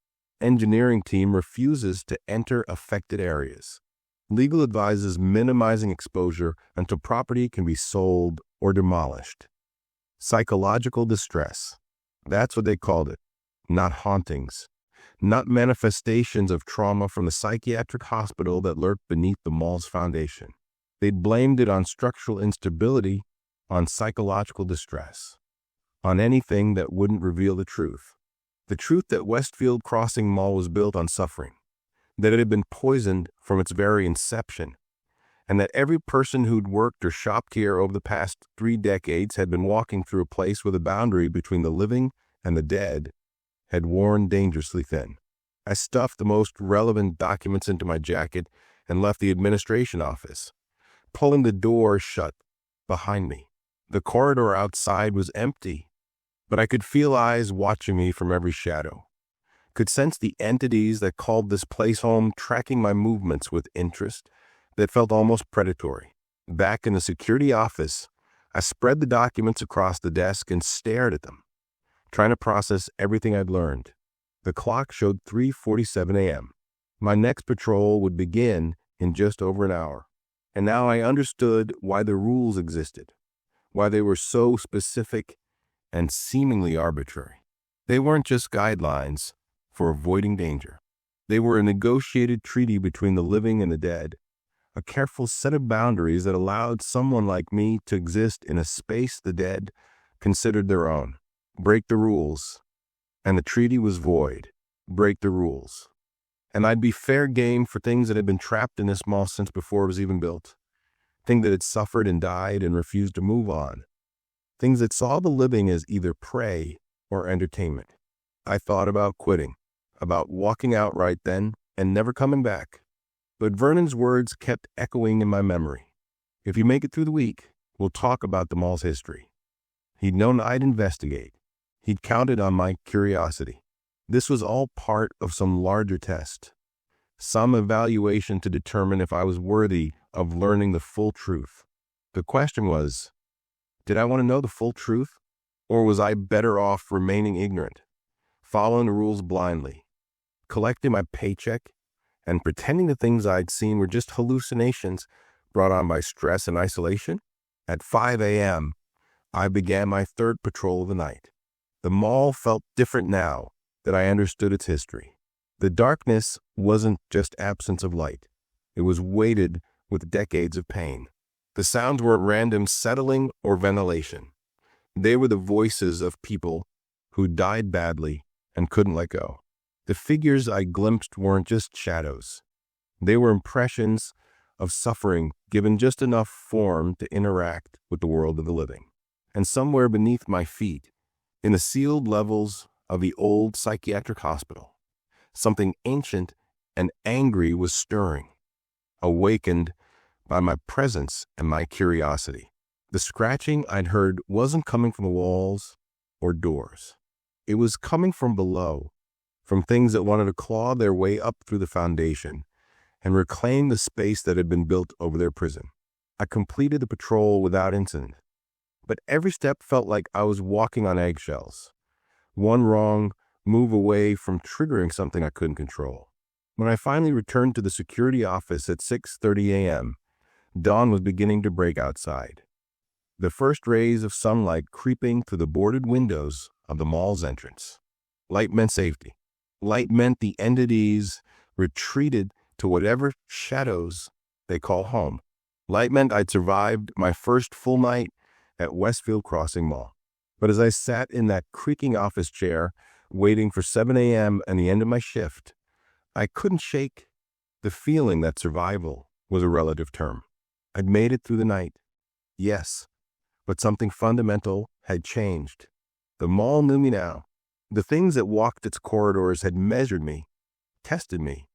S1: Engineering team refuses to enter affected areas. Legal advises minimizing exposure until property can be sold or demolished. Psychological distress. That's what they called it. Not hauntings. Not manifestations of trauma from the psychiatric hospital that lurked beneath the mall's foundation. They'd blamed it on structural instability, on psychological distress, on anything that wouldn't reveal the truth. The truth that Westfield Crossing Mall was built on suffering, that it had been poisoned from its very inception, and that every person who'd worked or shopped here over the past 3 decades had been walking through a place where the boundary between the living and the dead had worn dangerously thin. I stuffed the most relevant documents into my jacket and left the administration office, pulling the door shut behind me. The corridor outside was empty, but I could feel eyes watching me from every shadow, could sense the entities that called this place home tracking my movements with interest that felt almost predatory. Back in the security office, I spread the documents across the desk and stared at them, trying to process everything I'd learned. The clock showed 3:47 a.m. My next patrol would begin in just over an hour. And now I understood why the rules existed, why they were so specific and seemingly arbitrary. They weren't just guidelines for avoiding danger. They were a negotiated treaty between the living and the dead, a careful set of boundaries that allowed someone like me to exist in a space the dead considered their own. Break the rules, and the treaty was void. Break the rules, and I'd be fair game for things that had been trapped in this mall since before it was even built, things that had suffered and died and refused to move on, things that saw the living as either prey or entertainment. I thought about quitting, about walking out right then and never coming back. But Vernon's words kept echoing in my memory. If you make it through the week, we'll talk about the mall's history. He'd known I'd investigate. He'd counted on my curiosity. This was all part of some larger test, some evaluation to determine if I was worthy of learning the full truth. The question was, did I want to know the full truth? Or was I better off remaining ignorant, following the rules blindly, collecting my paycheck, and pretending the things I'd seen were just hallucinations brought on by stress and isolation? At 5 a.m., I began my third patrol of the night. The mall felt different now that I understood its history. The darkness wasn't just absence of light. It was weighted with decades of pain. The sounds weren't random settling or ventilation. They were the voices of people who died badly and couldn't let go. The figures I glimpsed weren't just shadows. They were impressions of suffering given just enough form to interact with the world of the living. And somewhere beneath my feet, in the sealed levels of the old psychiatric hospital, something ancient and angry was stirring, awakened by my presence and my curiosity. The scratching I'd heard wasn't coming from the walls or doors. It was coming from below, from things that wanted to claw their way up through the foundation and reclaim the space that had been built over their prison. I completed the patrol without incident, but every step felt like I was walking on eggshells. One wrong move away from triggering something I couldn't control. When I finally returned to the security office at 6:30 a.m., dawn was beginning to break outside. The first rays of sunlight creeping through the boarded windows of the mall's entrance. Light meant safety. Light meant the entities retreated to whatever shadows they call home. Light meant I'd survived my first full night at Westfield Crossing Mall. But as I sat in that creaking office chair, waiting for 7 a.m. and the end of my shift, I couldn't shake the feeling that survival was a relative term. I'd made it through the night, yes, but something fundamental had changed. The mall knew me now. The things that walked its corridors had measured me, tested me,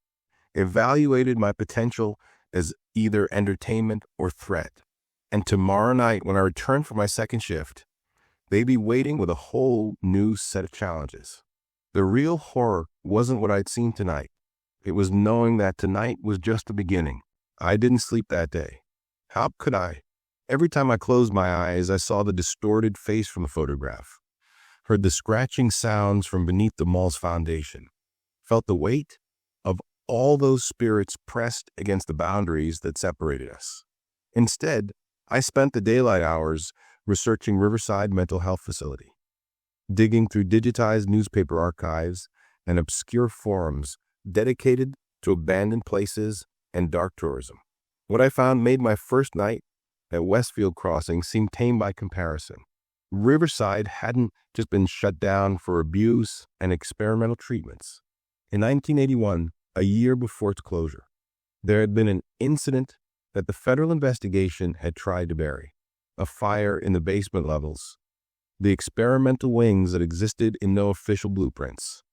S1: evaluated my potential as either entertainment or threat. And tomorrow night, when I returned for my second shift, they'd be waiting with a whole new set of challenges. The real horror wasn't what I'd seen tonight. It was knowing that tonight was just the beginning. I didn't sleep that day. How could I? Every time I closed my eyes, I saw the distorted face from the photograph, heard the scratching sounds from beneath the mall's foundation, felt the weight of all those spirits pressed against the boundaries that separated us. Instead, I spent the daylight hours researching Riverside Mental Health Facility, digging through digitized newspaper archives and obscure forums dedicated to abandoned places and dark tourism. What I found made my first night at Westfield Crossing seem tame by comparison. Riverside hadn't just been shut down for abuse and experimental treatments. In 1981, a year before its closure, there had been an incident that the federal investigation had tried to bury. A fire in the basement levels, the experimental wings that existed in no official blueprints,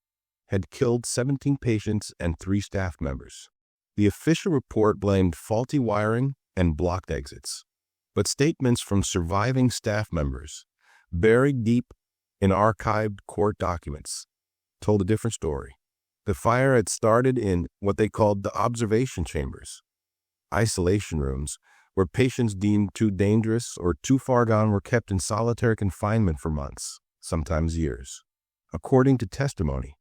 S1: had killed 17 patients and 3 staff members. The official report blamed faulty wiring and blocked exits. But statements from surviving staff members, buried deep in archived court documents, told a different story. The fire had started in what they called the observation chambers, isolation rooms where patients deemed too dangerous or too far gone were kept in solitary confinement for months, sometimes years. According to testimony,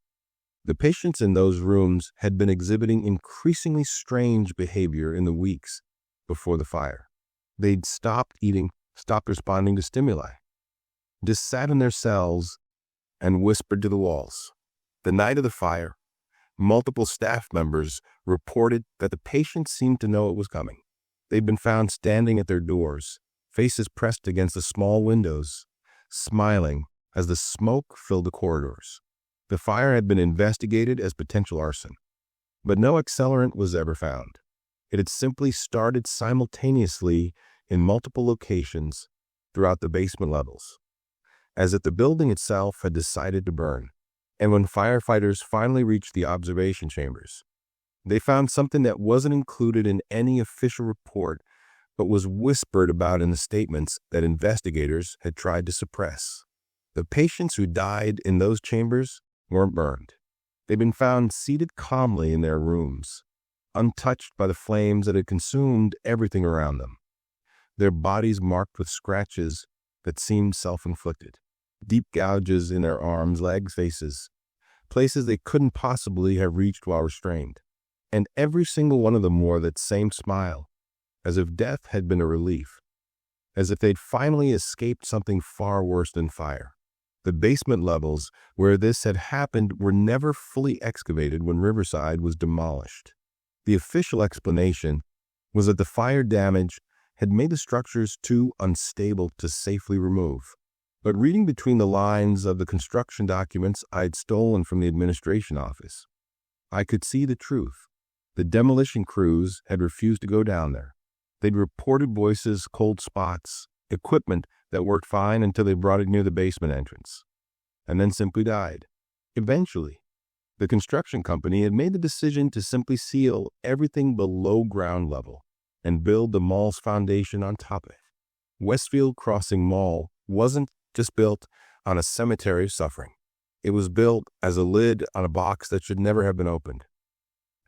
S1: the patients in those rooms had been exhibiting increasingly strange behavior in the weeks before the fire. They'd stopped eating, stopped responding to stimuli, just sat in their cells and whispered to the walls. The night of the fire, multiple staff members reported that the patients seemed to know it was coming. They'd been found standing at their doors, faces pressed against the small windows, smiling as the smoke filled the corridors. The fire had been investigated as potential arson, but no accelerant was ever found. It had simply started simultaneously in multiple locations throughout the basement levels, as if the building itself had decided to burn. And when firefighters finally reached the observation chambers, they found something that wasn't included in any official report, but was whispered about in the statements that investigators had tried to suppress. The patients who died in those chambers weren't burned. They'd been found seated calmly in their rooms, untouched by the flames that had consumed everything around them. Their bodies marked with scratches that seemed self-inflicted. Deep gouges in their arms, legs, faces, places they couldn't possibly have reached while restrained. And every single one of them wore that same smile, as if death had been a relief, as if they'd finally escaped something far worse than fire. The basement levels where this had happened were never fully excavated when Riverside was demolished. The official explanation was that the fire damage had made the structures too unstable to safely remove. But reading between the lines of the construction documents I'd stolen from the administration office, I could see the truth. The demolition crews had refused to go down there. They'd reported voices, cold spots, equipment that worked fine until they brought it near the basement entrance, and then simply died. Eventually, the construction company had made the decision to simply seal everything below ground level and build the mall's foundation on top of it. Westfield Crossing Mall wasn't just built on a cemetery of suffering. It was built as a lid on a box that should never have been opened.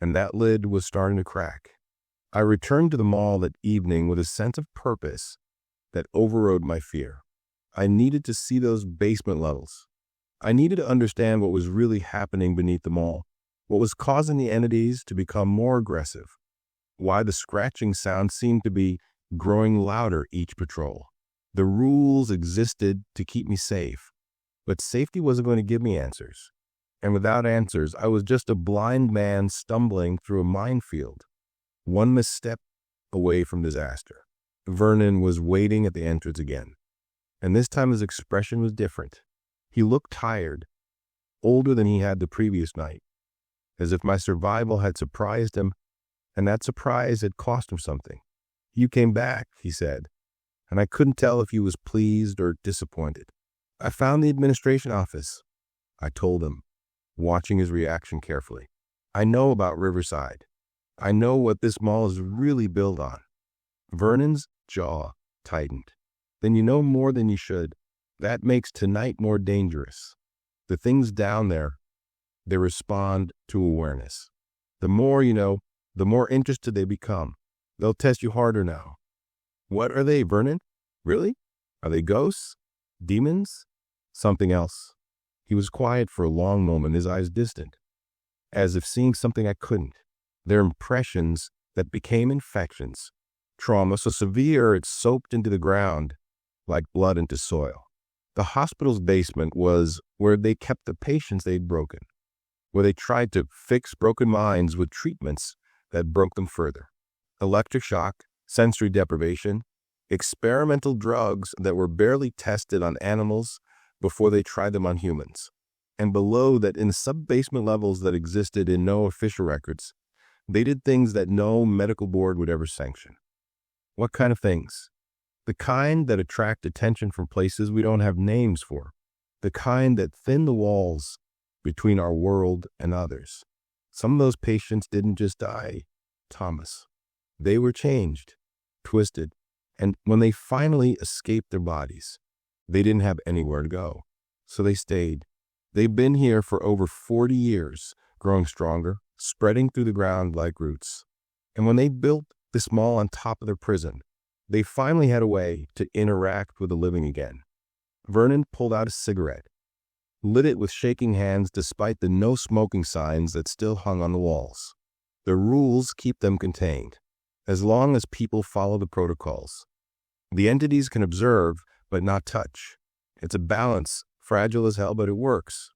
S1: And that lid was starting to crack. I returned to the mall that evening with a sense of purpose that overrode my fear. I needed to see those basement levels. I needed to understand what was really happening beneath the mall, what was causing the entities to become more aggressive, why the scratching sound seemed to be growing louder each patrol. The rules existed to keep me safe, but safety wasn't going to give me answers. And without answers, I was just a blind man stumbling through a minefield, one misstep away from disaster. Vernon was waiting at the entrance again, and this time his expression was different. He looked tired, older than he had the previous night, as if my survival had surprised him, and that surprise had cost him something. "You came back," he said, and I couldn't tell if he was pleased or disappointed. "I found the administration office," I told him, watching his reaction carefully. "I know about Riverside. I know what this mall is really built on." Vernon's jaw tightened. "Then you know more than you should. That makes tonight more dangerous. The things down there, they respond to awareness. The more you know, the more interested they become. They'll test you harder now." "What are they, Vernon? Really? Are they ghosts? Demons? Something else?" He was quiet for a long moment, his eyes distant, as if seeing something I couldn't. They're impressions that became infections. Trauma so severe it soaked into the ground like blood into soil. The hospital's basement was where they kept the patients they'd broken, where they tried to fix broken minds with treatments that broke them further. Electric shock, sensory deprivation, experimental drugs that were barely tested on animals before they tried them on humans. And below that, in the sub-basement levels that existed in no official records, they did things that no medical board would ever sanction. What kind of things? The kind that attract attention from places we don't have names for. The kind that thin the walls between our world and others. Some of those patients didn't just die, Thomas. They were changed, twisted, and when they finally escaped their bodies, they didn't have anywhere to go. So they stayed. They've been here for over 40 years, growing stronger, spreading through the ground like roots. And when they built this mall on top of their prison, they finally had a way to interact with the living again. Vernon pulled out a cigarette, lit it with shaking hands despite the no smoking signs that still hung on the walls. The rules keep them contained, as long as people follow the protocols. The entities can observe, but not touch. It's a balance, fragile as hell, but it works.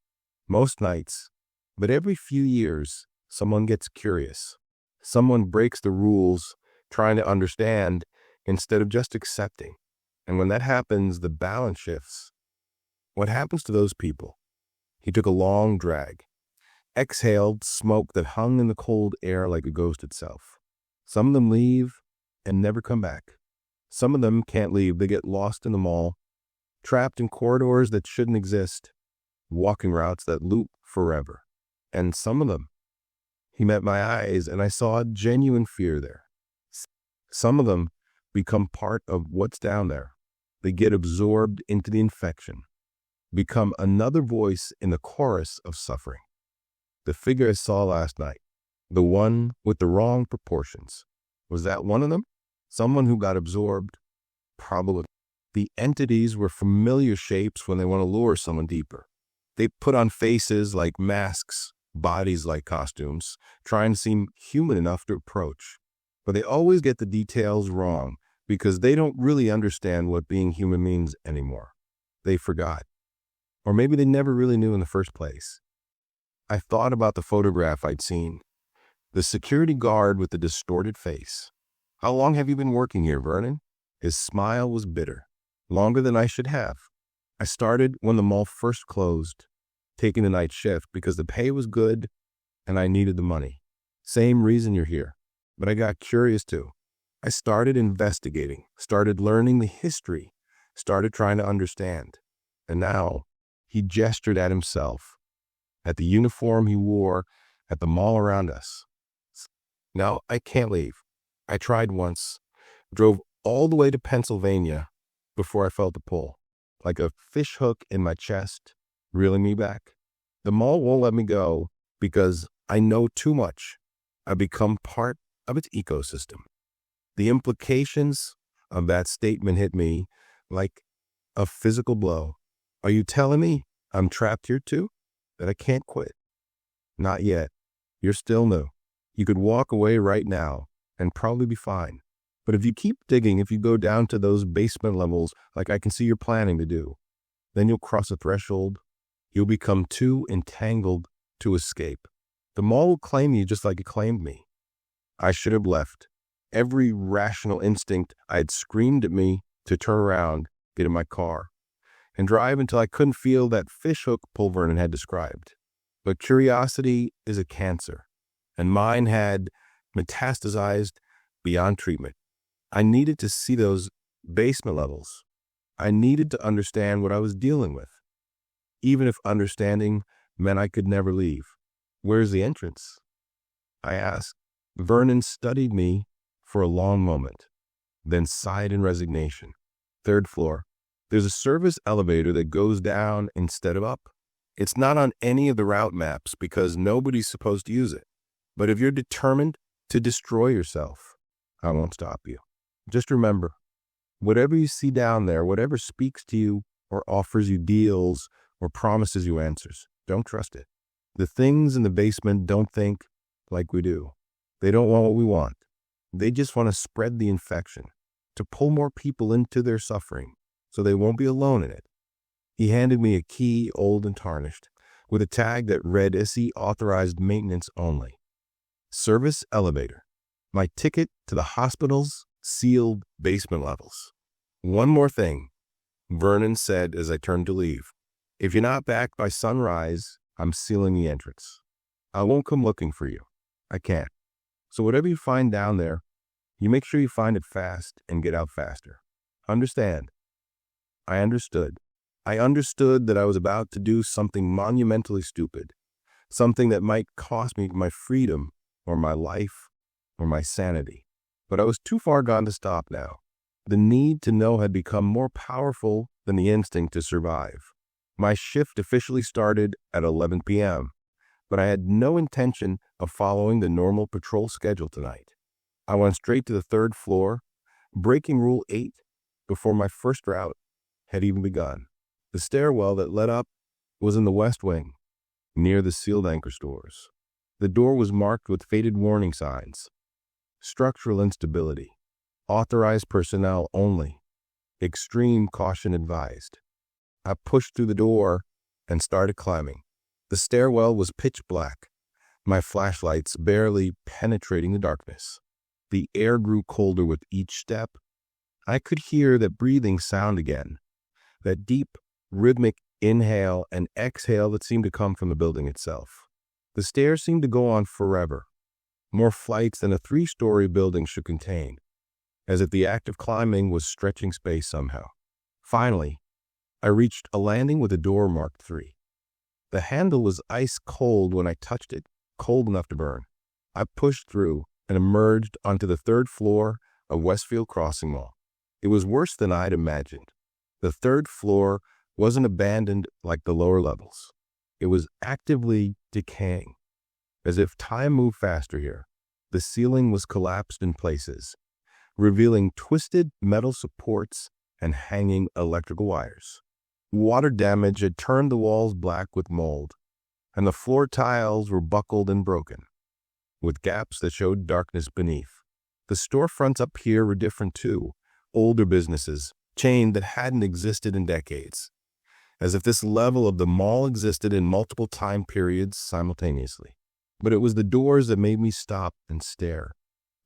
S1: Most nights, but every few years, someone gets curious. Someone breaks the rules, trying to understand instead of just accepting. And when that happens, the balance shifts. What happens to those people? He took a long drag, exhaled smoke that hung in the cold air like a ghost itself. Some of them leave and never come back. Some of them can't leave. They get lost in the mall, trapped in corridors that shouldn't exist, walking routes that loop forever. And some of them, he met my eyes and I saw genuine fear there. Some of them become part of what's down there. They get absorbed into the infection, become another voice in the chorus of suffering. The figure I saw last night, the one with the wrong proportions, was that one of them? Someone who got absorbed? Probably. The entities were familiar shapes when they want to lure someone deeper. They put on faces like masks, bodies like costumes, trying to seem human enough to approach. But they always get the details wrong because they don't really understand what being human means anymore. They forgot. Or maybe they never really knew in the first place. I thought about the photograph I'd seen. The security guard with the distorted face. How long have you been working here, Vernon? His smile was bitter. Longer than I should have. I started when the mall first closed, taking the night shift because the pay was good and I needed the money. Same reason you're here. But I got curious too. I started investigating, started learning the history, started trying to understand. And now he gestured at himself, at the uniform he wore, at the mall around us. Now I can't leave. I tried once, drove all the way to Pennsylvania before I felt the pull, like a fish hook in my chest, reeling me back. The mall won't let me go because I know too much. I've become part of its ecosystem. The implications of that statement hit me like a physical blow. Are you telling me I'm trapped here too? That I can't quit? Not yet. You're still new. You could walk away right now and probably be fine. But if you keep digging, if you go down to those basement levels like I can see you're planning to do, then you'll cross a threshold. You'll become too entangled to escape. The mall will claim you just like it claimed me. I should have left. Every rational instinct I had screamed at me to turn around, get in my car, and drive until I couldn't feel that fishhook pull Vernon had described. But curiosity is a cancer, and mine had metastasized beyond treatment. I needed to see those basement levels. I needed to understand what I was dealing with, even if understanding meant I could never leave. Where's the entrance? I asked. Vernon studied me for a long moment, then sighed in resignation. Third floor. There's a service elevator that goes down instead of up. It's not on any of the route maps because nobody's supposed to use it. But if you're determined to destroy yourself, I won't stop you. Just remember, whatever you see down there, whatever speaks to you or offers you deals or promises you answers, don't trust it. The things in the basement don't think like we do. They don't want what we want. They just want to spread the infection, to pull more people into their suffering so they won't be alone in it. He handed me a key, old and tarnished, with a tag that read SE authorized maintenance only. Service elevator. My ticket to the hospital's sealed basement levels. One more thing, Vernon said as I turned to leave. If you're not back by sunrise, I'm sealing the entrance. I won't come looking for you. I can't. So whatever you find down there, you make sure you find it fast and get out faster. Understand? I understood. I understood that I was about to do something monumentally stupid, something that might cost me my freedom or my life or my sanity. But I was too far gone to stop now. The need to know had become more powerful than the instinct to survive. My shift officially started at 11 p.m., but I had no intention of following the normal patrol schedule tonight. I went straight to the third floor, breaking Rule 8 before my first route had even begun. The stairwell that led up was in the west wing, near the sealed anchor stores. The door was marked with faded warning signs. Structural instability. Authorized personnel only. Extreme caution advised. I pushed through the door and started climbing. The stairwell was pitch black, my flashlights barely penetrating the darkness. The air grew colder with each step. I could hear that breathing sound again, that deep, rhythmic inhale and exhale that seemed to come from the building itself. The stairs seemed to go on forever, more flights than a 3-story building should contain, as if the act of climbing was stretching space somehow. Finally, I reached a landing with a door marked 3. The handle was ice cold when I touched it, cold enough to burn. I pushed through and emerged onto the third floor of Westfield Crossing Mall. It was worse than I'd imagined. The third floor wasn't abandoned like the lower levels. It was actively decaying, as if time moved faster here. The ceiling was collapsed in places, revealing twisted metal supports and hanging electrical wires. Water damage had turned the walls black with mold, and the floor tiles were buckled and broken, with gaps that showed darkness beneath. The storefronts up here were different too, older businesses, chained that hadn't existed in decades, as if this level of the mall existed in multiple time periods simultaneously. But it was the doors that made me stop and stare.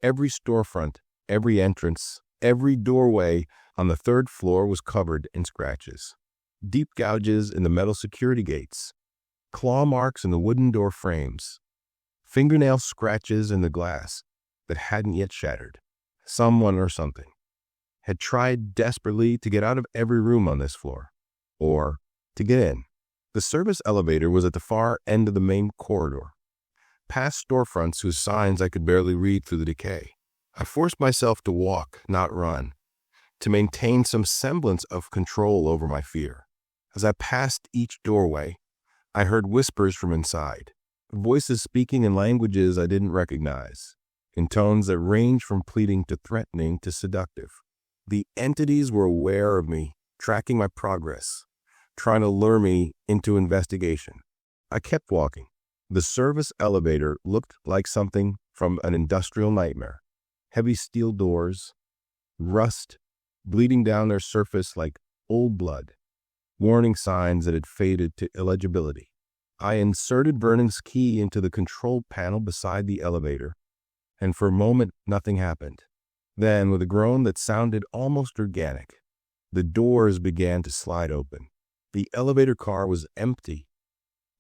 S1: Every storefront, every entrance, every doorway on the third floor was covered in scratches. Deep gouges in the metal security gates, claw marks in the wooden door frames, fingernail scratches in the glass that hadn't yet shattered. Someone or something had tried desperately to get out of every room on this floor, or to get in. The service elevator was at the far end of the main corridor, past storefronts whose signs I could barely read through the decay. I forced myself to walk, not run, to maintain some semblance of control over my fear. As I passed each doorway, I heard whispers from inside, voices speaking in languages I didn't recognize, in tones that ranged from pleading to threatening to seductive. The entities were aware of me, tracking my progress, trying to lure me into investigation. I kept walking. The service elevator looked like something from an industrial nightmare. Heavy steel doors, rust bleeding down their surface like old blood, warning signs that had faded to illegibility. I inserted Vernon's key into the control panel beside the elevator, and for a moment nothing happened. Then, with a groan that sounded almost organic, the doors began to slide open. The elevator car was empty,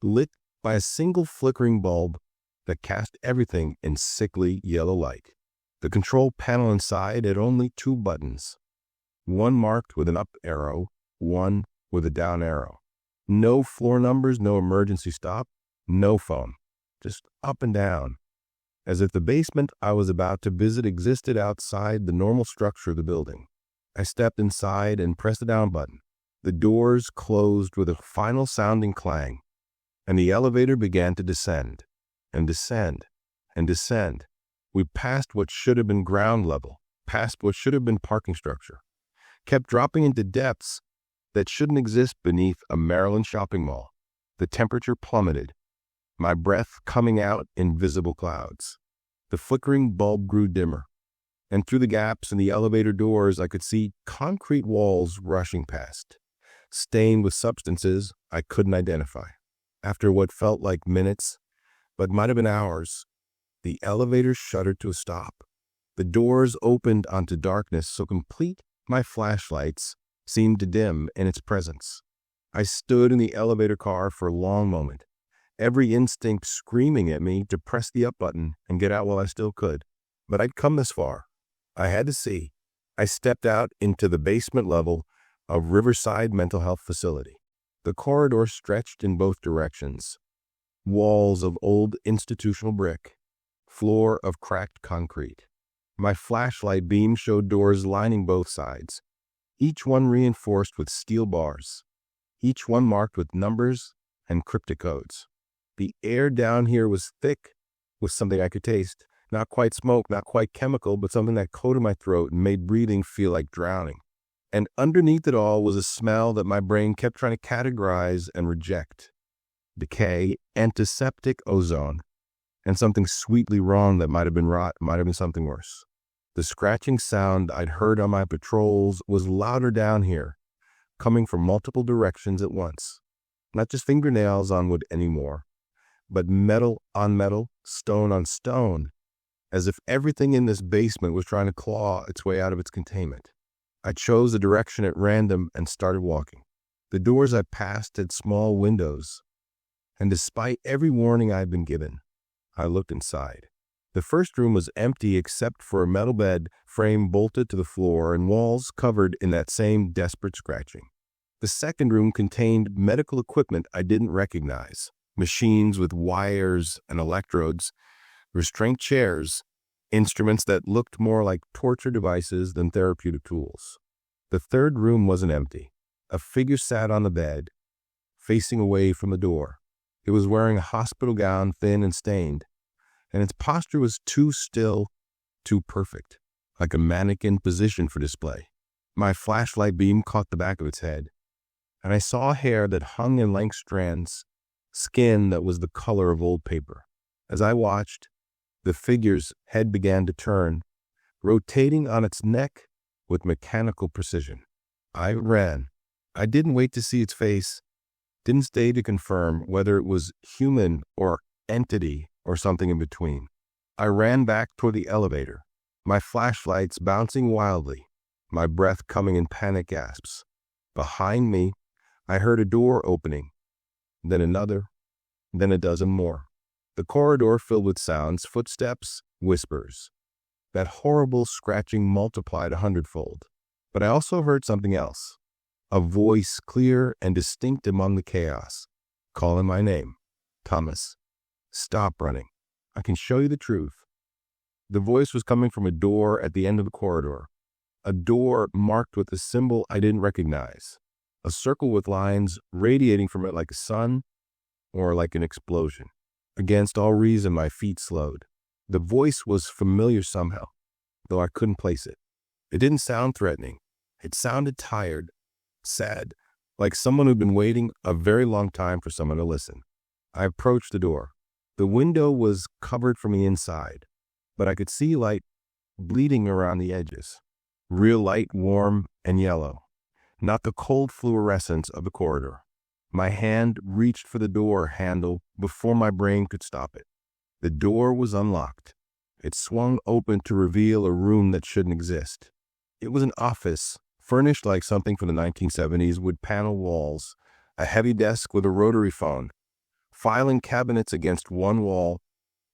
S1: lit by a single flickering bulb that cast everything in sickly yellow light. The control panel inside had only two buttons, one marked with an up arrow, one with a down arrow. No floor numbers, no emergency stop, no phone, just up and down, as if the basement I was about to visit existed outside the normal structure of the building. I stepped inside and pressed the down button. The doors closed with a final sounding clang, and the elevator began to descend, and descend, and descend. We passed what should have been ground level, past what should have been parking structure, kept dropping into depths that shouldn't exist beneath a Maryland shopping mall. The temperature plummeted, my breath coming out in visible clouds. The flickering bulb grew dimmer, and through the gaps in the elevator doors I could see concrete walls rushing past, stained with substances I couldn't identify. After what felt like minutes, but might have been hours, the elevator shuddered to a stop. The doors opened onto darkness so complete my flashlights seemed to dim in its presence. I stood in the elevator car for a long moment, every instinct screaming at me to press the up button and get out while I still could. But I'd come this far. I had to see. I stepped out into the basement level of Riverside Mental Health Facility. The corridor stretched in both directions. Walls of old institutional brick, floor of cracked concrete. My flashlight beam showed doors lining both sides, each one reinforced with steel bars, each one marked with numbers and cryptic codes. The air down here was thick with something I could taste. Not quite smoke, not quite chemical, but something that coated my throat and made breathing feel like drowning. And underneath it all was a smell that my brain kept trying to categorize and reject. Decay, antiseptic ozone, and something sweetly wrong that might have been rot, might have been something worse. The scratching sound I'd heard on my patrols was louder down here, coming from multiple directions at once. Not just fingernails on wood anymore, but metal on metal, stone on stone, as if everything in this basement was trying to claw its way out of its containment. I chose a direction at random and started walking. The doors I passed had small windows, and despite every warning I had been given, I looked inside. The first room was empty except for a metal bed frame bolted to the floor and walls covered in that same desperate scratching. The second room contained medical equipment I didn't recognize, machines with wires and electrodes, restraint chairs, instruments that looked more like torture devices than therapeutic tools. The third room wasn't empty. A figure sat on the bed, facing away from the door. It was wearing a hospital gown, thin and stained, and its posture was too still, too perfect, like a mannequin positioned for display. My flashlight beam caught the back of its head, and I saw hair that hung in lank strands, skin that was the color of old paper. As I watched, the figure's head began to turn, rotating on its neck with mechanical precision. I ran. I didn't wait to see its face, didn't stay to confirm whether it was human or entity or something in between. I ran back toward the elevator, my flashlights bouncing wildly, my breath coming in panic gasps. Behind me, I heard a door opening, then another, then a dozen more. The corridor filled with sounds, footsteps, whispers. That horrible scratching multiplied 100-fold. But I also heard something else, a voice clear and distinct among the chaos, calling my name. Thomas, stop running. I can show you the truth. The voice was coming from a door at the end of the corridor, a door marked with a symbol I didn't recognize, a circle with lines radiating from it like a sun or like an explosion. Against all reason, my feet slowed. The voice was familiar somehow, though I couldn't place it. It didn't sound threatening. It sounded tired, sad, like someone who'd been waiting a very long time for someone to listen. I approached the door. The window was covered from the inside, but I could see light bleeding around the edges. Real light, warm and yellow, not the cold fluorescence of the corridor. My hand reached for the door handle before my brain could stop it. The door was unlocked. It swung open to reveal a room that shouldn't exist. It was an office, furnished like something from the 1970s, with panel walls, a heavy desk with a rotary phone, filing cabinets against one wall,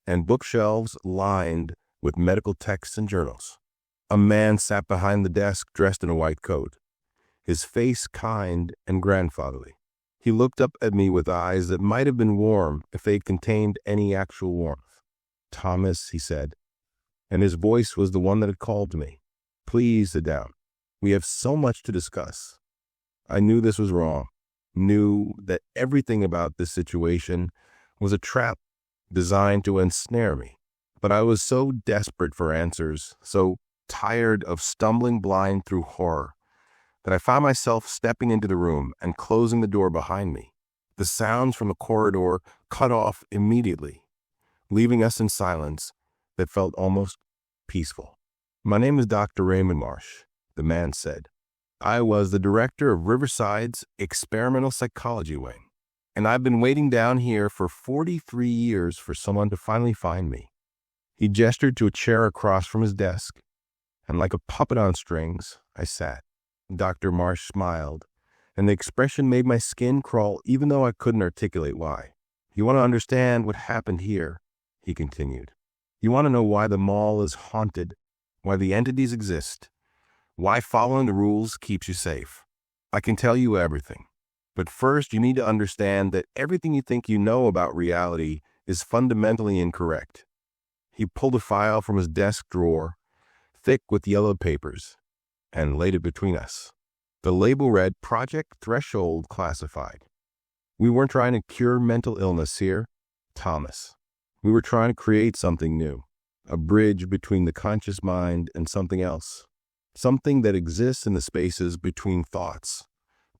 S1: and bookshelves lined with medical texts and journals. A man sat behind the desk dressed in a white coat, his face kind and grandfatherly. He looked up at me with eyes that might have been warm if they contained any actual warmth. Thomas, he said, and his voice was the one that had called to me. Please sit down. We have so much to discuss. I knew this was wrong, knew that everything about this situation was a trap designed to ensnare me. But I was so desperate for answers, so tired of stumbling blind through horror, that I found myself stepping into the room and closing the door behind me. The sounds from the corridor cut off immediately, leaving us in silence that felt almost peaceful. My name is Dr. Raymond Marsh, the man said. I was the director of Riverside's experimental psychology wing, and I've been waiting down here for 43 years for someone to finally find me. He gestured to a chair across from his desk, and like a puppet on strings, I sat. Dr. Marsh smiled, and the expression made my skin crawl even though I couldn't articulate why. You want to understand what happened here, he continued. You want to know why the mall is haunted, why the entities exist, why following the rules keeps you safe. I can tell you everything. But first, you need to understand that everything you think you know about reality is fundamentally incorrect. He pulled a file from his desk drawer, thick with yellow papers, and laid it between us. The label read, Project Threshold Classified. We weren't trying to cure mental illness here, Thomas. We were trying to create something new, a bridge between the conscious mind and something else, something that exists in the spaces between thoughts,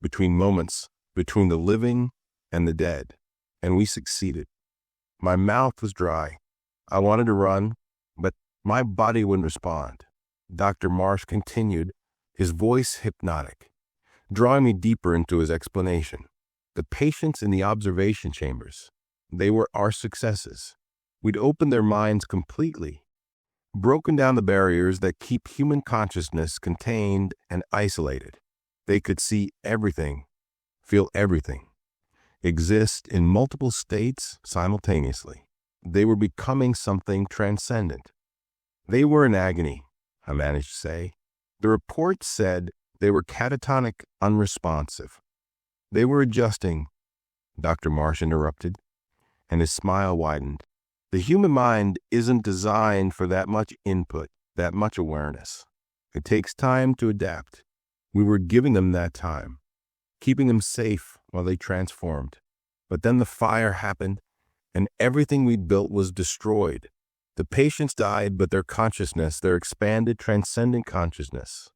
S1: between moments, between the living and the dead. And we succeeded. My mouth was dry. I wanted to run, but my body wouldn't respond. Dr. Marsh continued, his voice hypnotic, drawing me deeper into his explanation. The patients in the observation chambers, they were our successes. We'd opened their minds completely, broken down the barriers that keep human consciousness contained and isolated. They could see everything, feel everything, exist in multiple states simultaneously. They were becoming something transcendent. They were in agony, I managed to say. The report said they were catatonic, unresponsive. They were adjusting, Dr. Marsh interrupted, and his smile widened. The human mind isn't designed for that much input, that much awareness. It takes time to adapt. We were giving them that time, keeping them safe while they transformed. But then the fire happened, and everything we'd built was destroyed. The patients died, but their consciousness, their expanded, transcendent consciousness,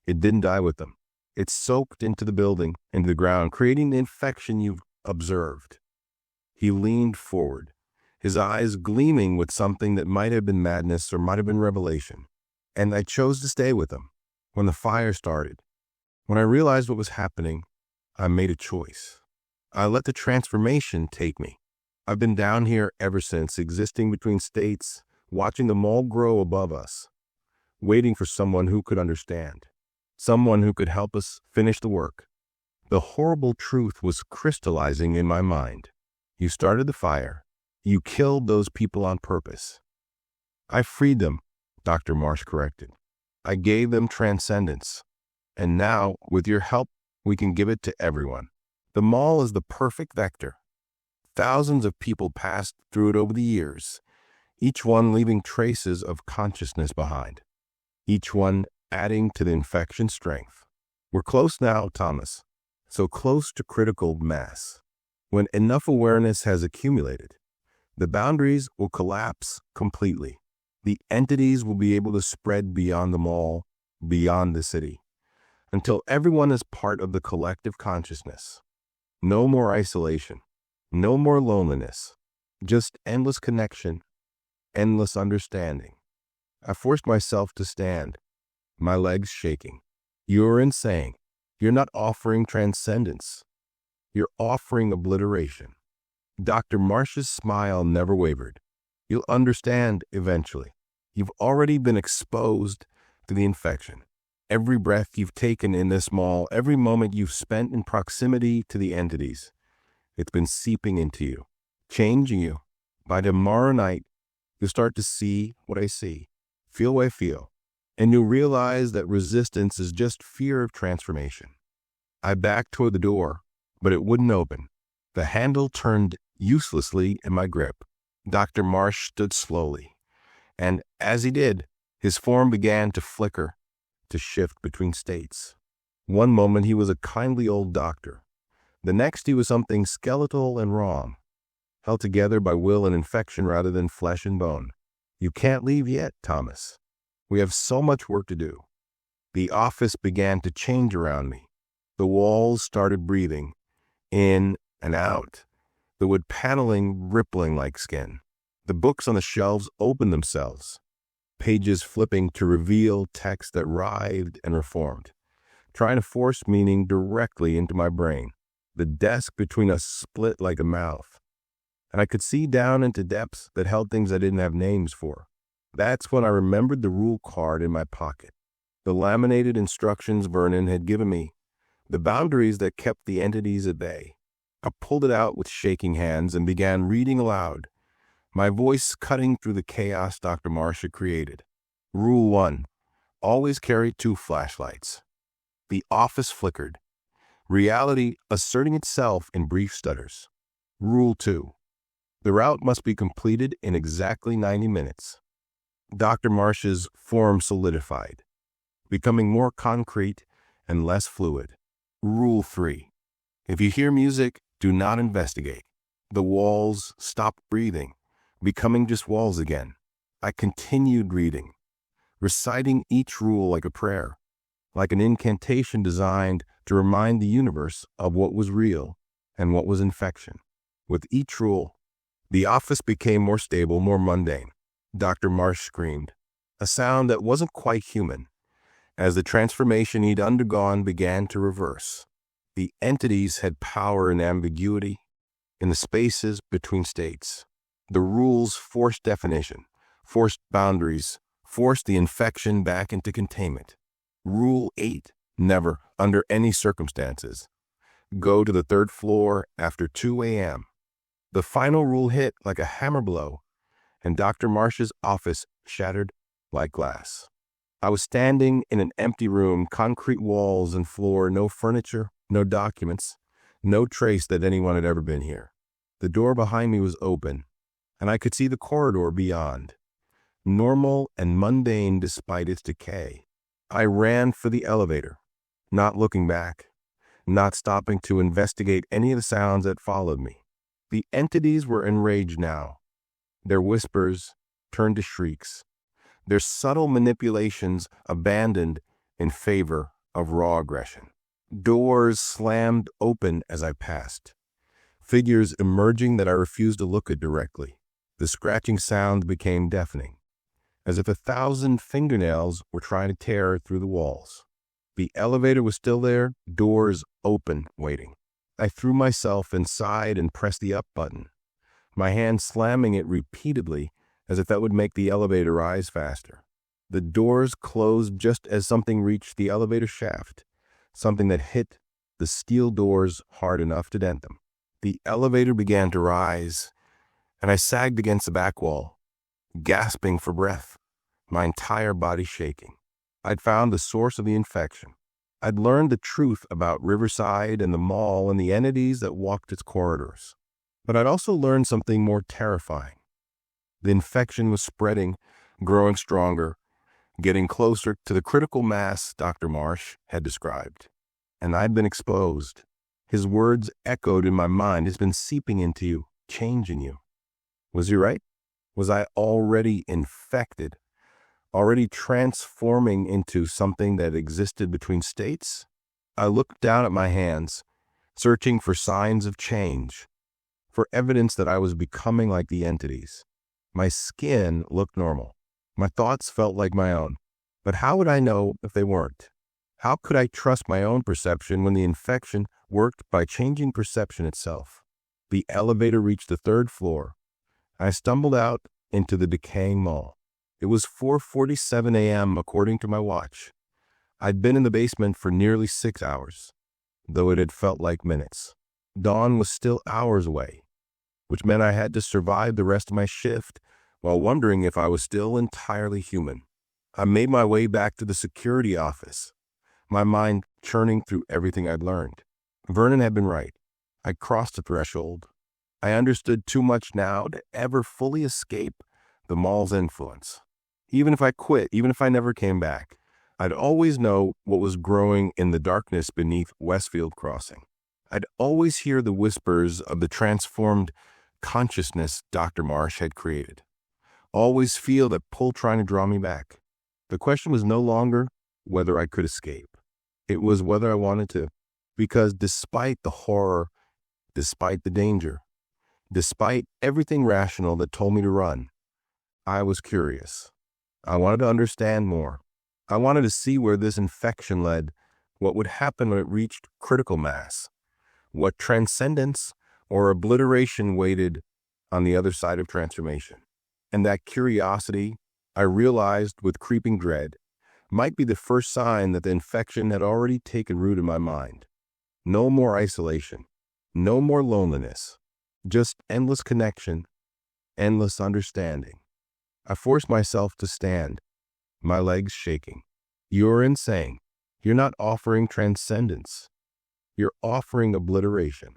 S1: it didn't die with them. It soaked into the building, into the ground, creating the infection you've observed. He leaned forward, his eyes gleaming with something that might have been madness or might have been revelation. And I chose to stay with him. When the fire started, when I realized what was happening, I made a choice. I let the transformation take me. I've been down here ever since, existing between states, watching them all grow above us, waiting for someone who could understand, someone who could help us finish the work. The horrible truth was crystallizing in my mind. You started the fire. You killed those people on purpose. I freed them, Dr. Marsh corrected. I gave them transcendence. And now, with your help, we can give it to everyone. The mall is the perfect vector. Thousands of people passed through it over the years, each one leaving traces of consciousness behind, each one adding to the infection strength. We're close now, Thomas, so close to critical mass. When enough awareness has accumulated, the boundaries will collapse completely. The entities will be able to spread beyond the mall, beyond the city, until everyone is part of the collective consciousness. No more isolation. No more loneliness, just endless connection, endless understanding. I forced myself to stand, my legs shaking. You're insane. You're not offering transcendence. You're offering obliteration. Dr. Marsh's smile never wavered. You'll understand eventually. You've already been exposed to the infection. Every breath you've taken in this mall, every moment you've spent in proximity to the entities, it's been seeping into you, changing you. By tomorrow night, you'll start to see what I see, feel what I feel, and you'll realize that resistance is just fear of transformation. I backed toward the door, but it wouldn't open. The handle turned uselessly in my grip. Dr. Marsh stood slowly, and as he did, his form began to flicker, to shift between states. One moment he was a kindly old doctor. The next, he was something skeletal and wrong, held together by will and infection rather than flesh and bone. You can't leave yet, Thomas. We have so much work to do. The office began to change around me. The walls started breathing, in and out, the wood paneling rippling like skin. The books on the shelves opened themselves, pages flipping to reveal text that writhed and reformed, trying to force meaning directly into my brain. The desk between us split like a mouth, and I could see down into depths that held things I didn't have names for. That's when I remembered the rule card in my pocket, the laminated instructions Vernon had given me, the boundaries that kept the entities at bay. I pulled it out with shaking hands and began reading aloud, my voice cutting through the chaos Dr. Marsh had created. Rule 1. Always carry 2 flashlights. The office flickered, reality asserting itself in brief stutters. Rule 2. The route must be completed in exactly 90 minutes. Dr. Marsh's form solidified, becoming more concrete and less fluid. Rule 3. If you hear music, do not investigate. The walls stopped breathing, becoming just walls again. I continued reading, reciting each rule like a prayer, like an incantation designed to remind the universe of what was real and what was infection. With each rule, the office became more stable, more mundane. Dr. Marsh screamed, a sound that wasn't quite human, as the transformation he'd undergone began to reverse. The entities had power in ambiguity, in the spaces between states. The rules forced definition, forced boundaries, forced the infection back into containment. Rule 8. Never, under any circumstances, go to the 3rd floor after 2 a.m. The final rule hit like a hammer blow, and Dr. Marsh's office shattered like glass. I was standing in an empty room, concrete walls and floor, no furniture, no documents, no trace that anyone had ever been here. The door behind me was open. and I could see the corridor beyond, normal and mundane despite its decay. I ran for the elevator, not looking back, not stopping to investigate any of the sounds that followed me. The entities were enraged now. Their whispers turned to shrieks, their subtle manipulations abandoned in favor of raw aggression. Doors slammed open as I passed, figures emerging that I refused to look at directly. The scratching sound became deafening, as if 1,000 fingernails were trying to tear through the walls. The elevator was still there, doors open, waiting. I threw myself inside and pressed the up button, my hand slamming it repeatedly as if that would make the elevator rise faster. The doors closed just as something reached the elevator shaft, something that hit the steel doors hard enough to dent them. The elevator began to rise, and I sagged against the back wall, gasping for breath, my entire body shaking. I'd found the source of the infection. I'd learned the truth about Riverside and the mall and the entities that walked its corridors. But I'd also learned something more terrifying. The infection was spreading, growing stronger, getting closer to the critical mass Dr. Marsh had described. And I'd been exposed. His words echoed in my mind. It's been seeping into you, changing you. Was he right? Was I already infected? Already transforming into something that existed between states? I looked down at my hands, searching for signs of change, for evidence that I was becoming like the entities. My skin looked normal. My thoughts felt like my own. But how would I know if they weren't? How could I trust my own perception when the infection worked by changing perception itself? The elevator reached the 3rd floor. I stumbled out into the decaying mall. It was 4:47 a.m. according to my watch. I'd been in the basement for nearly 6 hours, though it had felt like minutes. Dawn was still hours away, which meant I had to survive the rest of my shift while wondering if I was still entirely human. I made my way back to the security office, my mind churning through everything I'd learned. Vernon had been right. I crossed the threshold. I understood too much now to ever fully escape the mall's influence. Even if I quit, even if I never came back, I'd always know what was growing in the darkness beneath Westfield Crossing. I'd always hear the whispers of the transformed consciousness Dr. Marsh had created. Always feel that pull trying to draw me back. The question was no longer whether I could escape. It was whether I wanted to. Because despite the horror, despite the danger, despite everything rational that told me to run, I was curious. I wanted to understand more. I wanted to see where this infection led, what would happen when it reached critical mass, what transcendence or obliteration waited on the other side of transformation. And that curiosity, I realized with creeping dread, might be the first sign that the infection had already taken root in my mind. No more isolation, no more loneliness, just endless connection, endless understanding. I forced myself to stand, my legs shaking. You're insane. You're not offering transcendence. You're offering obliteration.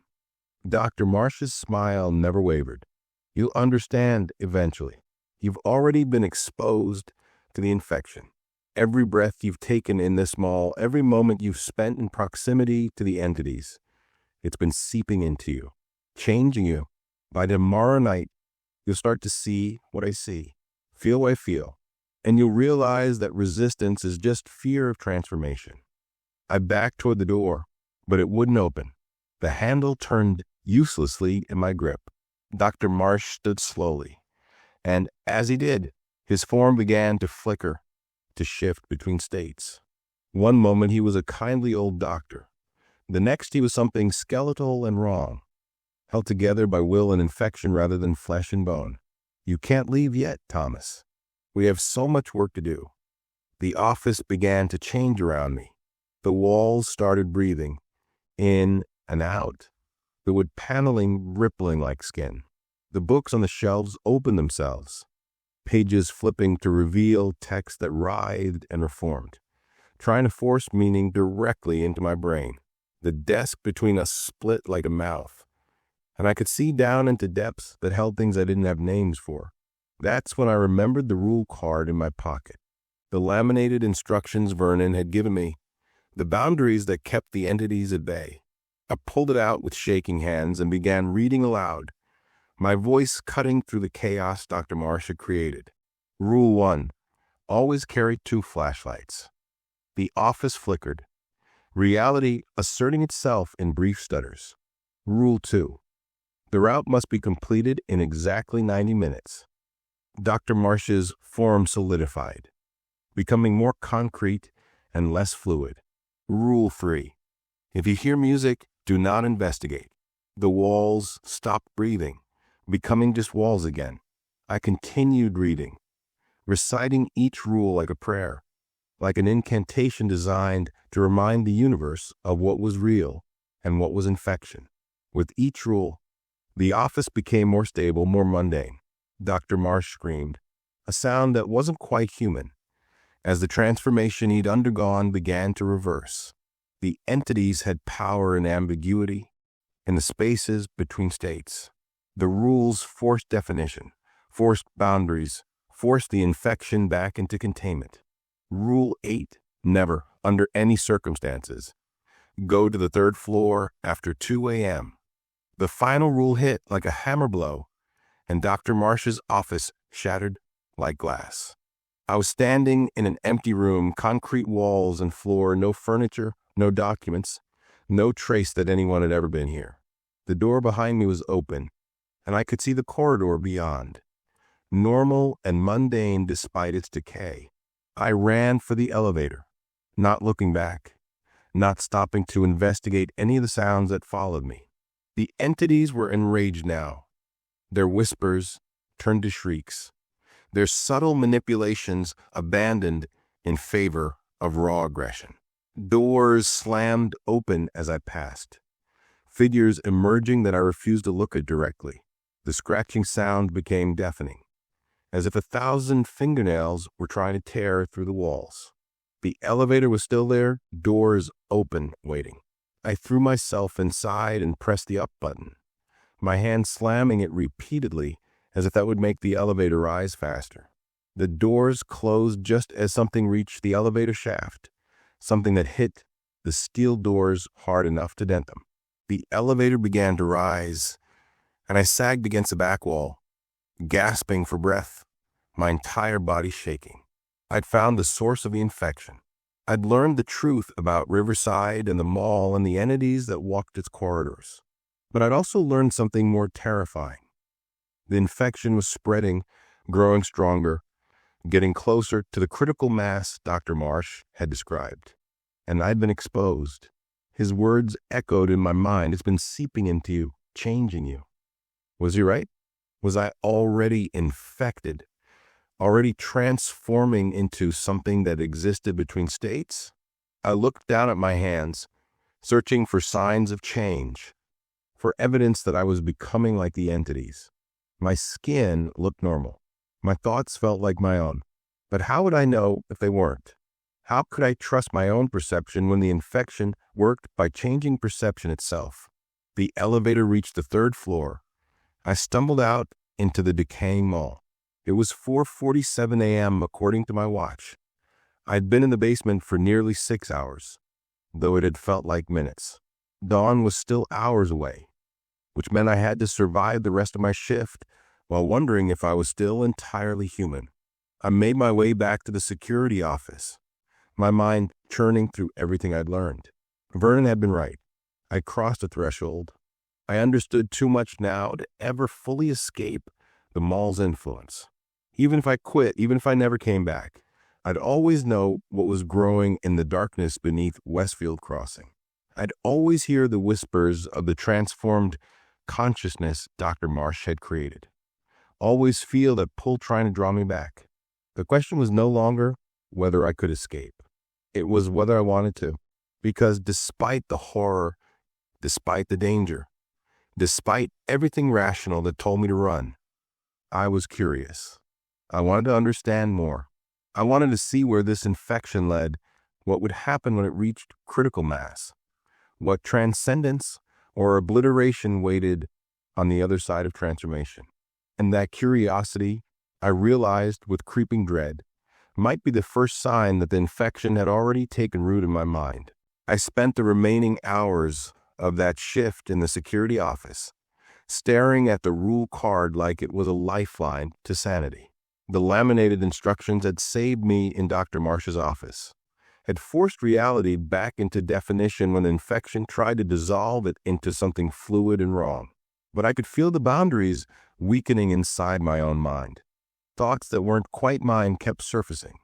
S1: Dr. Marsh's smile never wavered. You'll understand eventually. You've already been exposed to the infection. Every breath you've taken in this mall, every moment you've spent in proximity to the entities, it's been seeping into you, changing you. By tomorrow night, you'll start to see what I see, feel what I feel, and you'll realize that resistance is just fear of transformation. I backed toward the door, but it wouldn't open. The handle turned uselessly in my grip. Dr. Marsh stood slowly, and as he did, his form began to flicker, to shift between states. One moment he was a kindly old doctor. The next he was something skeletal and wrong, held together by will and infection rather than flesh and bone. You can't leave yet, Thomas. We have so much work to do. The office began to change around me. The walls started breathing, in and out, the wood paneling rippling like skin. The books on the shelves opened themselves, pages flipping to reveal text that writhed and reformed, trying to force meaning directly into my brain. The desk between us split like a mouth, and I could see down into depths that held things I didn't have names for. That's when I remembered the rule card in my pocket, the laminated instructions Vernon had given me, the boundaries that kept the entities at bay. I pulled it out with shaking hands and began reading aloud, my voice cutting through the chaos Dr. Marsh had created. Rule 1. Always carry 2 flashlights. The office flickered, reality asserting itself in brief stutters. Rule 2. The route must be completed in exactly 90 minutes. Dr. Marsh's form solidified, becoming more concrete and less fluid. Rule 3. If you hear music, do not investigate. The walls stopped breathing, becoming just walls again. I continued reading, reciting each rule like a prayer, like an incantation designed to remind the universe of what was real and what was infection. With each rule, the office became more stable, more mundane. Dr. Marsh screamed, a sound that wasn't quite human, as the transformation he'd undergone began to reverse. The entities had power in ambiguity, in the spaces between states. The rules forced definition, forced boundaries, forced the infection back into containment. Rule 8, never, under any circumstances, go to the 3rd floor after 2 a.m. The final rule hit like a hammer blow, and Dr. Marsh's office shattered like glass. I was standing in an empty room, concrete walls and floor, no furniture, no documents, no trace that anyone had ever been here. The door behind me was open, and I could see the corridor beyond, normal and mundane despite its decay. I ran for the elevator, not looking back, not stopping to investigate any of the sounds that followed me. The entities were enraged now. Their whispers turned to shrieks, their subtle manipulations abandoned in favor of raw aggression. Doors slammed open as I passed, figures emerging that I refused to look at directly. The scratching sound became deafening, as if 1,000 fingernails were trying to tear through the walls. The elevator was still there, doors open, waiting. I threw myself inside and pressed the up button, my hand slamming it repeatedly as if that would make the elevator rise faster. The doors closed just as something reached the elevator shaft, something that hit the steel doors hard enough to dent them. The elevator began to rise, and I sagged against the back wall, gasping for breath, my entire body shaking. I'd found the source of the infection. I'd learned the truth about Riverside and the mall and the entities that walked its corridors. But I'd also learned something more terrifying. The infection was spreading, growing stronger, getting closer to the critical mass Dr. Marsh had described. And I'd been exposed. His words echoed in my mind. It's been seeping into you, changing you. Was he right? Was I already infected? Already transforming into something that existed between states? I looked down at my hands, searching for signs of change, for evidence that I was becoming like the entities. My skin looked normal. My thoughts felt like my own. But how would I know if they weren't? How could I trust my own perception when the infection worked by changing perception itself? The elevator reached the 3rd floor. I stumbled out into the decaying mall. It was 4:47 a.m. according to my watch. I'd been in the basement for nearly 6 hours, though it had felt like minutes. Dawn was still hours away, which meant I had to survive the rest of my shift while wondering if I was still entirely human. I made my way back to the security office, my mind churning through everything I'd learned. Vernon had been right. I crossed a threshold. I understood too much now to ever fully escape the mall's influence. Even if I quit, even if I never came back, I'd always know what was growing in the darkness beneath Westfield Crossing. I'd always hear the whispers of the transformed consciousness Dr. Marsh had created. Always feel that pull trying to draw me back. The question was no longer whether I could escape. It was whether I wanted to. Because despite the horror, despite the danger, despite everything rational that told me to run, I was curious. I wanted to understand more. I wanted to see where this infection led, what would happen when it reached critical mass, what transcendence or obliteration waited on the other side of transformation. And that curiosity, I realized with creeping dread, might be the first sign that the infection had already taken root in my mind. I spent the remaining hours of that shift in the security office, staring at the rule card like it was a lifeline to sanity. The laminated instructions had saved me in Dr. Marsh's office, had forced reality back into definition when the infection tried to dissolve it into something fluid and wrong. But I could feel the boundaries weakening inside my own mind. Thoughts that weren't quite mine kept surfacing.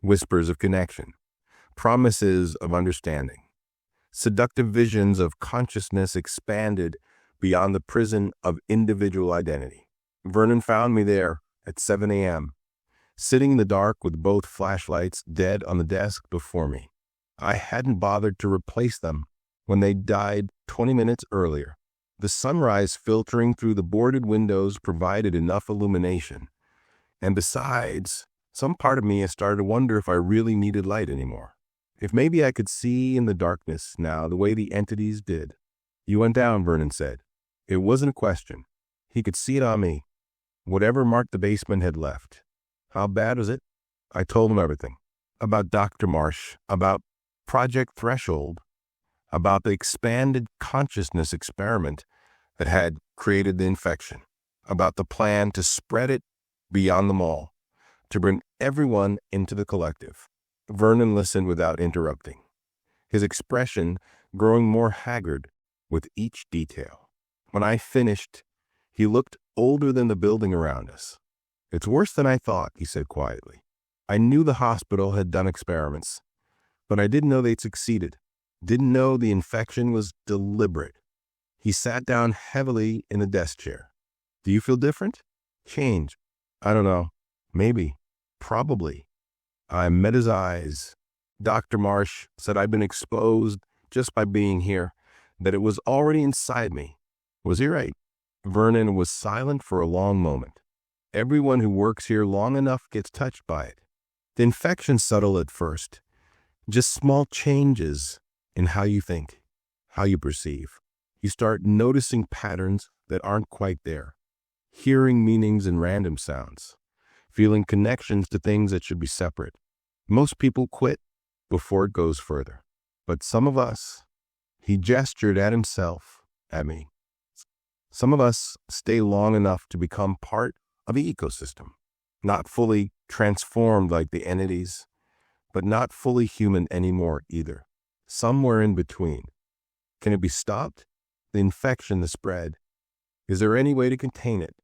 S1: Whispers of connection, promises of understanding, seductive visions of consciousness expanded beyond the prison of individual identity. Vernon found me there at 7 a.m., sitting in the dark with both flashlights dead on the desk before me. I hadn't bothered to replace them when they died 20 minutes earlier. The sunrise filtering through the boarded windows provided enough illumination. And besides, some part of me has started to wonder if I really needed light anymore. If maybe I could see in the darkness now the way the entities did. You went down, Vernon said. It wasn't a question. He could see it on me. Whatever mark the basement had left. How bad was it? I told him everything. About Dr. Marsh, about Project Threshold, about the expanded consciousness experiment that had created the infection, about the plan to spread it beyond the mall, to bring everyone into the collective. Vernon listened without interrupting, his expression growing more haggard with each detail. When I finished, he looked older than the building around us. It's worse than I thought, he said quietly. I knew the hospital had done experiments, but I didn't know they'd succeeded. Didn't know the infection was deliberate. He sat down heavily in the desk chair. Do you feel different? Change. I don't know. Maybe. Probably. I met his eyes. Dr. Marsh said I'd been exposed just by being here, that it was already inside me. Was he right? Vernon was silent for a long moment. Everyone who works here long enough gets touched by it. The infection's subtle at first. Just small changes in how you think, how you perceive. You start noticing patterns that aren't quite there, hearing meanings in random sounds, feeling connections to things that should be separate. Most people quit before it goes further. But some of us, he gestured at himself, at me. Some of us stay long enough to become part of the ecosystem, not fully transformed like the entities, but not fully human anymore either. Somewhere in between. Can it be stopped? The infection, the spread. Is there any way to contain it?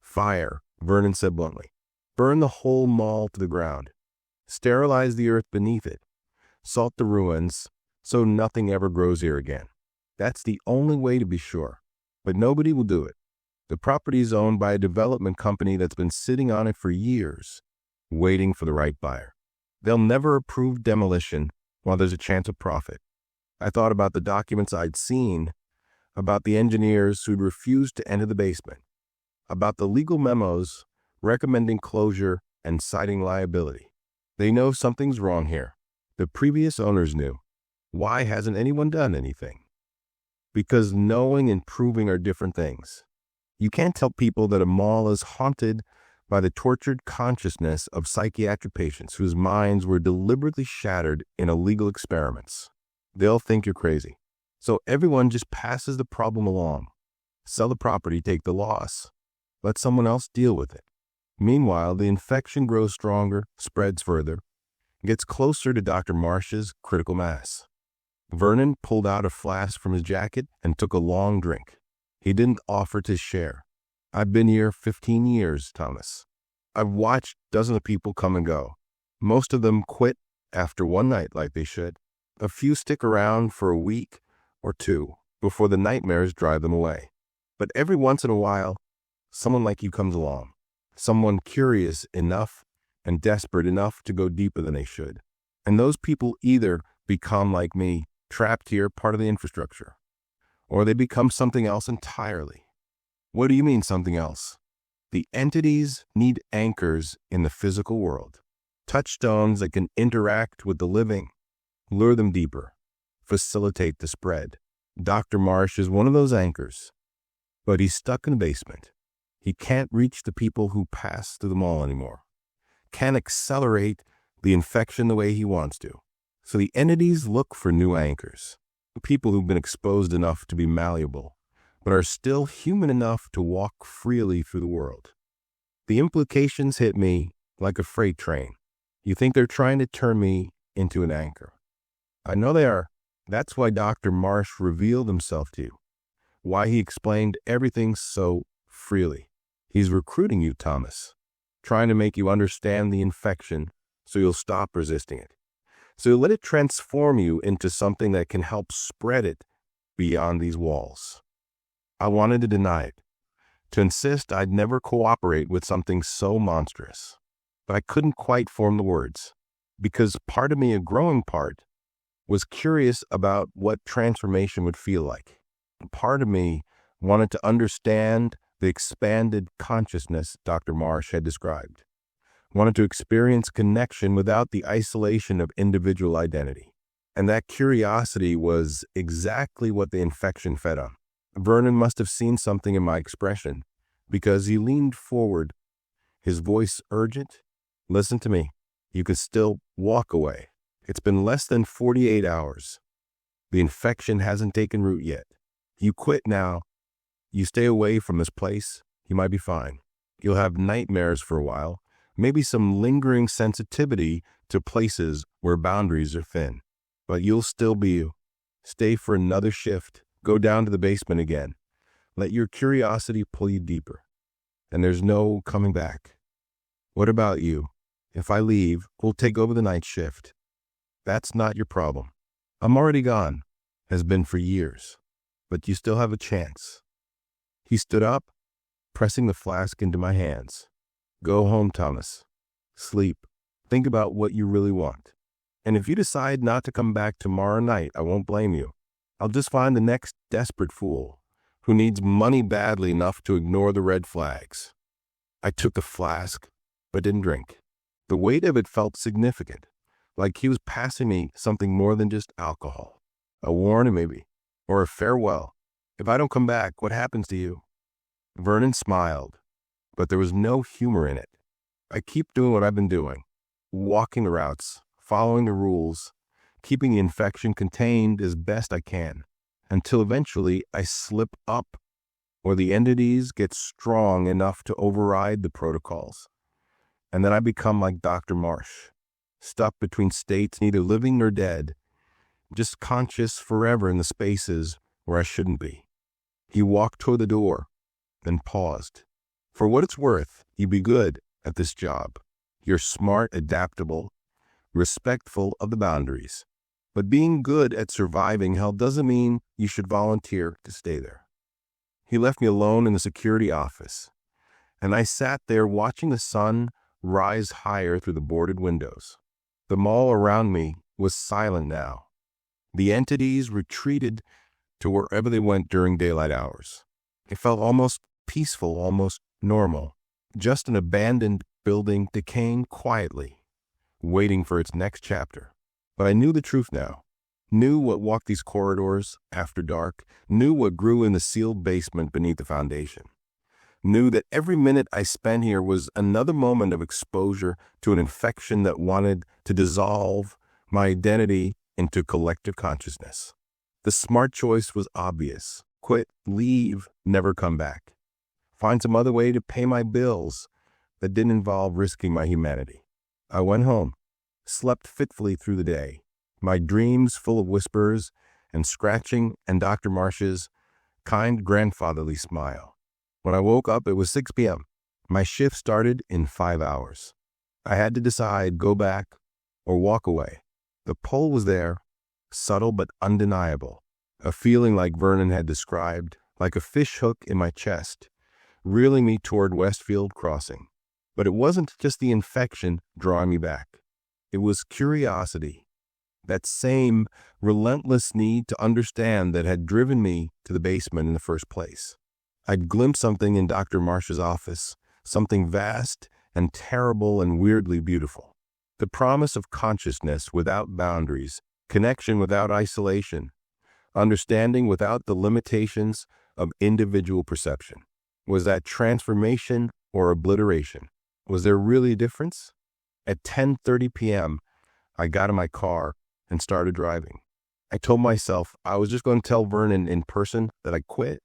S1: Fire, Vernon said bluntly. Burn the whole mall to the ground. Sterilize the earth beneath it. Salt the ruins so nothing ever grows here again. That's the only way to be sure. But nobody will do it. The property is owned by a development company that's been sitting on it for years, waiting for the right buyer. They'll never approve demolition while there's a chance of profit. I thought about the documents I'd seen, about the engineers who'd refused to enter the basement, about the legal memos recommending closure and citing liability. They know something's wrong here. The previous owners knew. Why hasn't anyone done anything? Because knowing and proving are different things. You can't tell people that a mall is haunted by the tortured consciousness of psychiatric patients whose minds were deliberately shattered in illegal experiments. They'll think you're crazy. So everyone just passes the problem along. Sell the property, take the loss. Let someone else deal with it. Meanwhile, the infection grows stronger, spreads further, gets closer to Dr. Marsh's critical mass. Vernon pulled out a flask from his jacket and took a long drink. He didn't offer to share. I've been here 15 years, Thomas. I've watched dozens of people come and go. Most of them quit after one night like they should. A few stick around for a week or two before the nightmares drive them away. But every once in a while, someone like you comes along. Someone curious enough and desperate enough to go deeper than they should. And those people either become like me, trapped here, part of the infrastructure, or they become something else entirely. What do you mean something else? The entities need anchors in the physical world, touchstones that can interact with the living, lure them deeper, facilitate the spread. Dr. Marsh is one of those anchors. but he's stuck in the basement. He can't reach the people who pass through the mall anymore. Can't accelerate the infection the way he wants to. So the entities look for new anchors, people who've been exposed enough to be malleable, but are still human enough to walk freely through the world. The implications hit me like a freight train. You think they're trying to turn me into an anchor. I know they are. That's why Dr. Marsh revealed himself to you. Why he explained everything so freely. He's recruiting you, Thomas. Trying to make you understand the infection so you'll stop resisting it. So let it transform you into something that can help spread it beyond these walls. I wanted to deny it, to insist I'd never cooperate with something so monstrous. But I couldn't quite form the words, because part of me, a growing part, was curious about what transformation would feel like. Part of me wanted to understand the expanded consciousness Dr. Marsh had described. Wanted to experience connection without the isolation of individual identity. And that curiosity was exactly what the infection fed on. Vernon must have seen something in my expression, because he leaned forward, his voice urgent. Listen to me. You can still walk away. It's been less than 48 hours. The infection hasn't taken root yet. You quit now. You stay away from this place. You might be fine. You'll have nightmares for a while. Maybe some lingering sensitivity to places where boundaries are thin. But you'll still be you. Stay for another shift. Go down to the basement again. Let your curiosity pull you deeper. And there's no coming back. What about you? If I leave, we'll take over the night shift. That's not your problem. I'm already gone. Has been for years. But you still have a chance. He stood up, pressing the flask into my hands. Go home, Thomas. Sleep. Think about what you really want. And if you decide not to come back tomorrow night, I won't blame you. I'll just find the next desperate fool who needs money badly enough to ignore the red flags. I took the flask, but didn't drink. The weight of it felt significant, like he was passing me something more than just alcohol. A warning maybe, or a farewell. If I don't come back, what happens to you? Vernon smiled, but there was no humor in it. I keep doing what I've been doing, walking the routes, following the rules, keeping the infection contained as best I can, until eventually I slip up or the entities get strong enough to override the protocols. And then I become like Dr. Marsh, stuck between states neither living nor dead, just conscious forever in the spaces where I shouldn't be. He walked toward the door, then paused. For what it's worth, you'd be good at this job. You're smart, adaptable, respectful of the boundaries. But being good at surviving hell doesn't mean you should volunteer to stay there. He left me alone in the security office, and I sat there watching the sun rise higher through the boarded windows. The mall around me was silent now. The entities retreated to wherever they went during daylight hours. It felt almost peaceful, almost normal. Just an abandoned building decaying quietly, waiting for its next chapter. But I knew the truth now. Knew what walked these corridors after dark. Knew what grew in the sealed basement beneath the foundation. Knew that every minute I spent here was another moment of exposure to an infection that wanted to dissolve my identity into collective consciousness. The smart choice was obvious. Quit, leave, never come back. Find some other way to pay my bills that didn't involve risking my humanity. I went home, slept fitfully through the day, my dreams full of whispers and scratching and Dr. Marsh's kind grandfatherly smile. When I woke up, it was 6 p.m. My shift started in 5 hours. I had to decide, go back or walk away. The pull was there, subtle but undeniable, a feeling like Vernon had described, like a fish hook in my chest, reeling me toward Westfield Crossing. But it wasn't just the infection drawing me back. It was curiosity, that same relentless need to understand that had driven me to the basement in the first place. I'd glimpsed something in Dr. Marsh's office, something vast and terrible and weirdly beautiful. The promise of consciousness without boundaries, connection without isolation, understanding without the limitations of individual perception. Was that transformation or obliteration? Was there really a difference? At 10:30 p.m., I got in my car and started driving. I told myself I was just going to tell Vernon in person that I quit,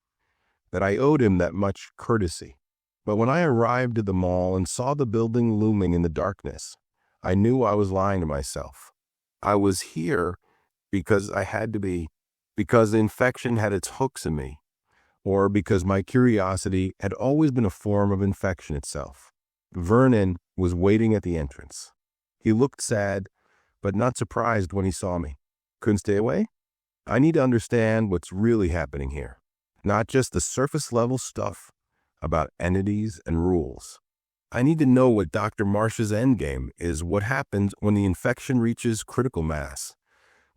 S1: that I owed him that much courtesy. But when I arrived at the mall and saw the building looming in the darkness, I knew I was lying to myself. I was here because I had to be, because the infection had its hooks in me, or because my curiosity had always been a form of infection itself. Vernon was waiting at the entrance. He looked sad, but not surprised when he saw me. Couldn't stay away? I need to understand what's really happening here, not just the surface level stuff about entities and rules. I need to know what Dr. Marsh's endgame is, what happens when the infection reaches critical mass,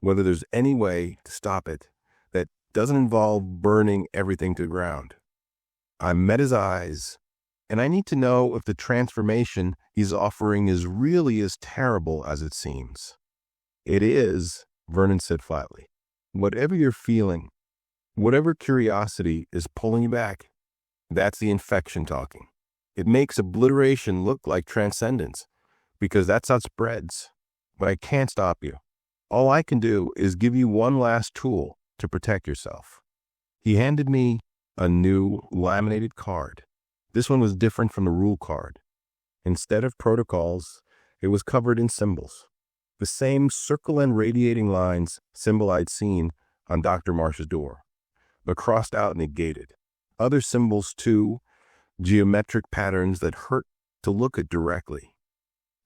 S1: whether there's any way to stop it that doesn't involve burning everything to the ground. I met his eyes, and I need to know if the transformation he's offering is really as terrible as it seems. It is, Vernon said flatly. Whatever you're feeling, whatever curiosity is pulling you back, that's the infection talking. It makes obliteration look like transcendence, because that's how it spreads. But I can't stop you. All I can do is give you one last tool to protect yourself. He handed me a new laminated card. This one was different from the rule card. Instead of protocols, it was covered in symbols. The same circle and radiating lines symbol I'd seen on Dr. Marsh's door, but crossed out and negated. Other symbols, too, geometric patterns that hurt to look at directly,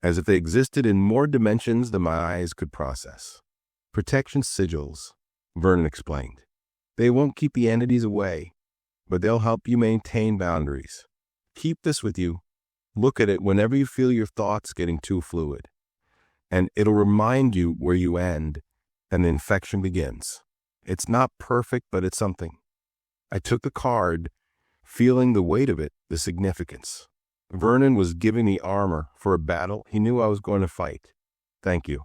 S1: as if they existed in more dimensions than my eyes could process. Protection sigils, Vernon explained. They won't keep the entities away, but they'll help you maintain boundaries. Keep this with you. Look at it whenever you feel your thoughts getting too fluid, and it'll remind you where you end and the infection begins. It's not perfect, but it's something. I took the card, feeling the weight of it, the significance. Vernon was giving me armor for a battle he knew I was going to fight. Thank you.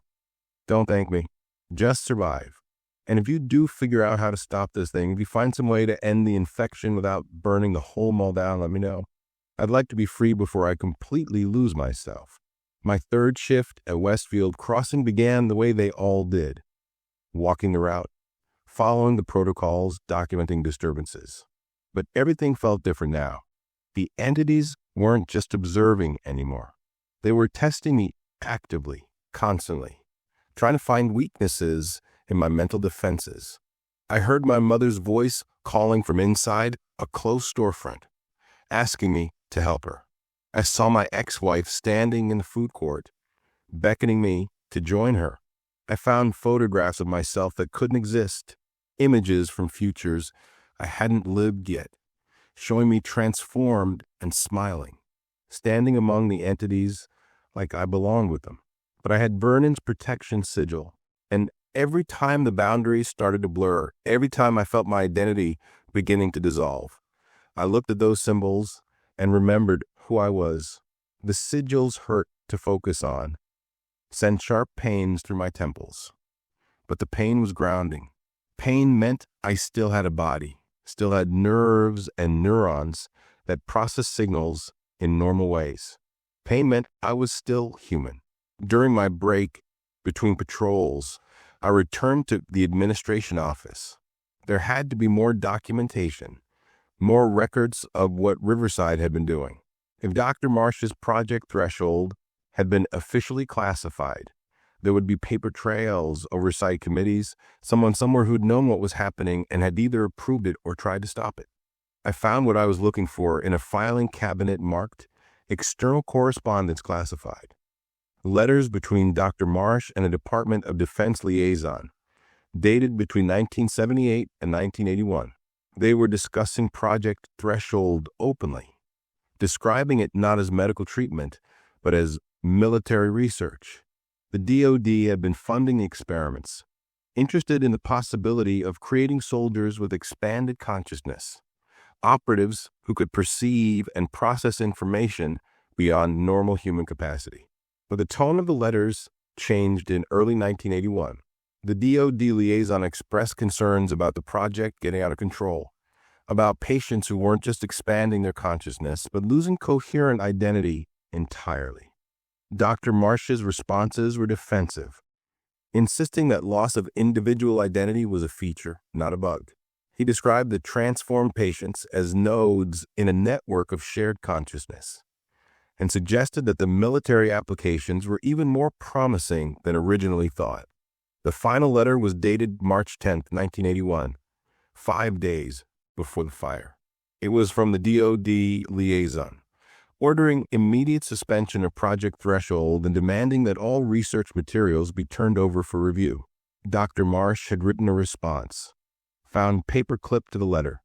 S1: Don't thank me. Just survive. And if you do figure out how to stop this thing, if you find some way to end the infection without burning the whole mall down, let me know. I'd like to be free before I completely lose myself. My third shift at Westfield Crossing began the way they all did. Walking the route, following the protocols, documenting disturbances. But everything felt different now. The entities weren't just observing anymore. They were testing me actively, constantly, trying to find weaknesses in my mental defenses. I heard my mother's voice calling from inside a closed storefront, asking me to help her. I saw my ex-wife standing in the food court, beckoning me to join her. I found photographs of myself that couldn't exist, images from futures I hadn't lived yet, showing me transformed and smiling, standing among the entities like I belonged with them. But I had Vernon's protection sigil, and every time the boundaries started to blur, every time I felt my identity beginning to dissolve, I looked at those symbols and remembered who I was. The sigils hurt to focus on, sent sharp pains through my temples. But the pain was grounding. Pain meant I still had a body, still had nerves and neurons that processed signals in normal ways. Pain meant I was still human. During my break between patrols, I returned to the administration office. There had to be more documentation, more records of what Riverside had been doing. If Dr. Marsh's project threshold had been officially classified, there would be paper trails, oversight committees, someone somewhere who'd known what was happening and had either approved it or tried to stop it. I found what I was looking for in a filing cabinet marked External Correspondence Classified. Letters between Dr. Marsh and a Department of Defense liaison, dated between 1978 and 1981. They were discussing Project Threshold openly, describing it not as medical treatment, but as military research. The DoD had been funding the experiments, interested in the possibility of creating soldiers with expanded consciousness, operatives who could perceive and process information beyond normal human capacity. But the tone of the letters changed in early 1981. The DoD liaison expressed concerns about the project getting out of control. about patients who weren't just expanding their consciousness, but losing coherent identity entirely. Dr. Marsh's responses were defensive, insisting that loss of individual identity was a feature, not a bug. He described the transformed patients as nodes in a network of shared consciousness, and suggested that the military applications were even more promising than originally thought. The final letter was dated March 10, 1981, 5 days before the fire. It was from the DoD liaison, ordering immediate suspension of Project Threshold and demanding that all research materials be turned over for review. Dr. Marsh had written a response, found paper clipped to the letter,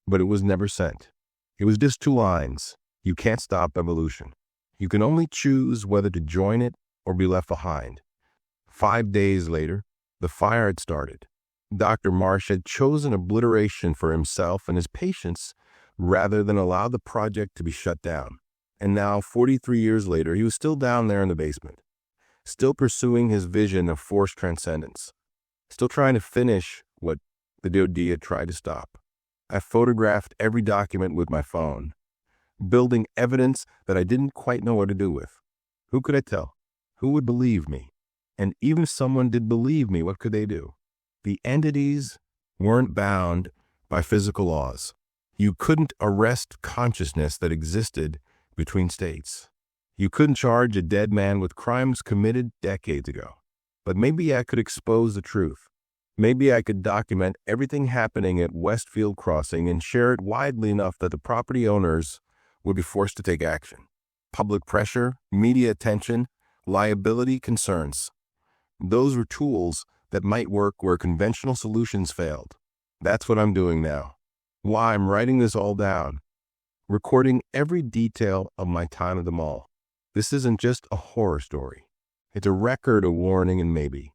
S1: but it was never sent. It was just 2 lines. You can't stop evolution. You can only choose whether to join it or be left behind. 5 days later, the fire had started. Dr. Marsh had chosen obliteration for himself and his patients rather than allow the project to be shut down. And now, 43 years later, he was still down there in the basement, still pursuing his vision of forced transcendence, still trying to finish what the DoD had tried to stop. I photographed every document with my phone, building evidence that I didn't quite know what to do with. Who could I tell? Who would believe me? And even if someone did believe me, what could they do? The entities weren't bound by physical laws. You couldn't arrest consciousness that existed between states. You couldn't charge a dead man with crimes committed decades ago. But maybe I could expose the truth. Maybe I could document everything happening at Westfield Crossing and share it widely enough that the property owners would be forced to take action. Public pressure, media attention, liability concerns. Those were tools that might work where conventional solutions failed. That's what I'm doing now. Why I'm writing this all down, recording every detail of my time at the mall. This isn't just a horror story. It's a record, a warning, and maybe,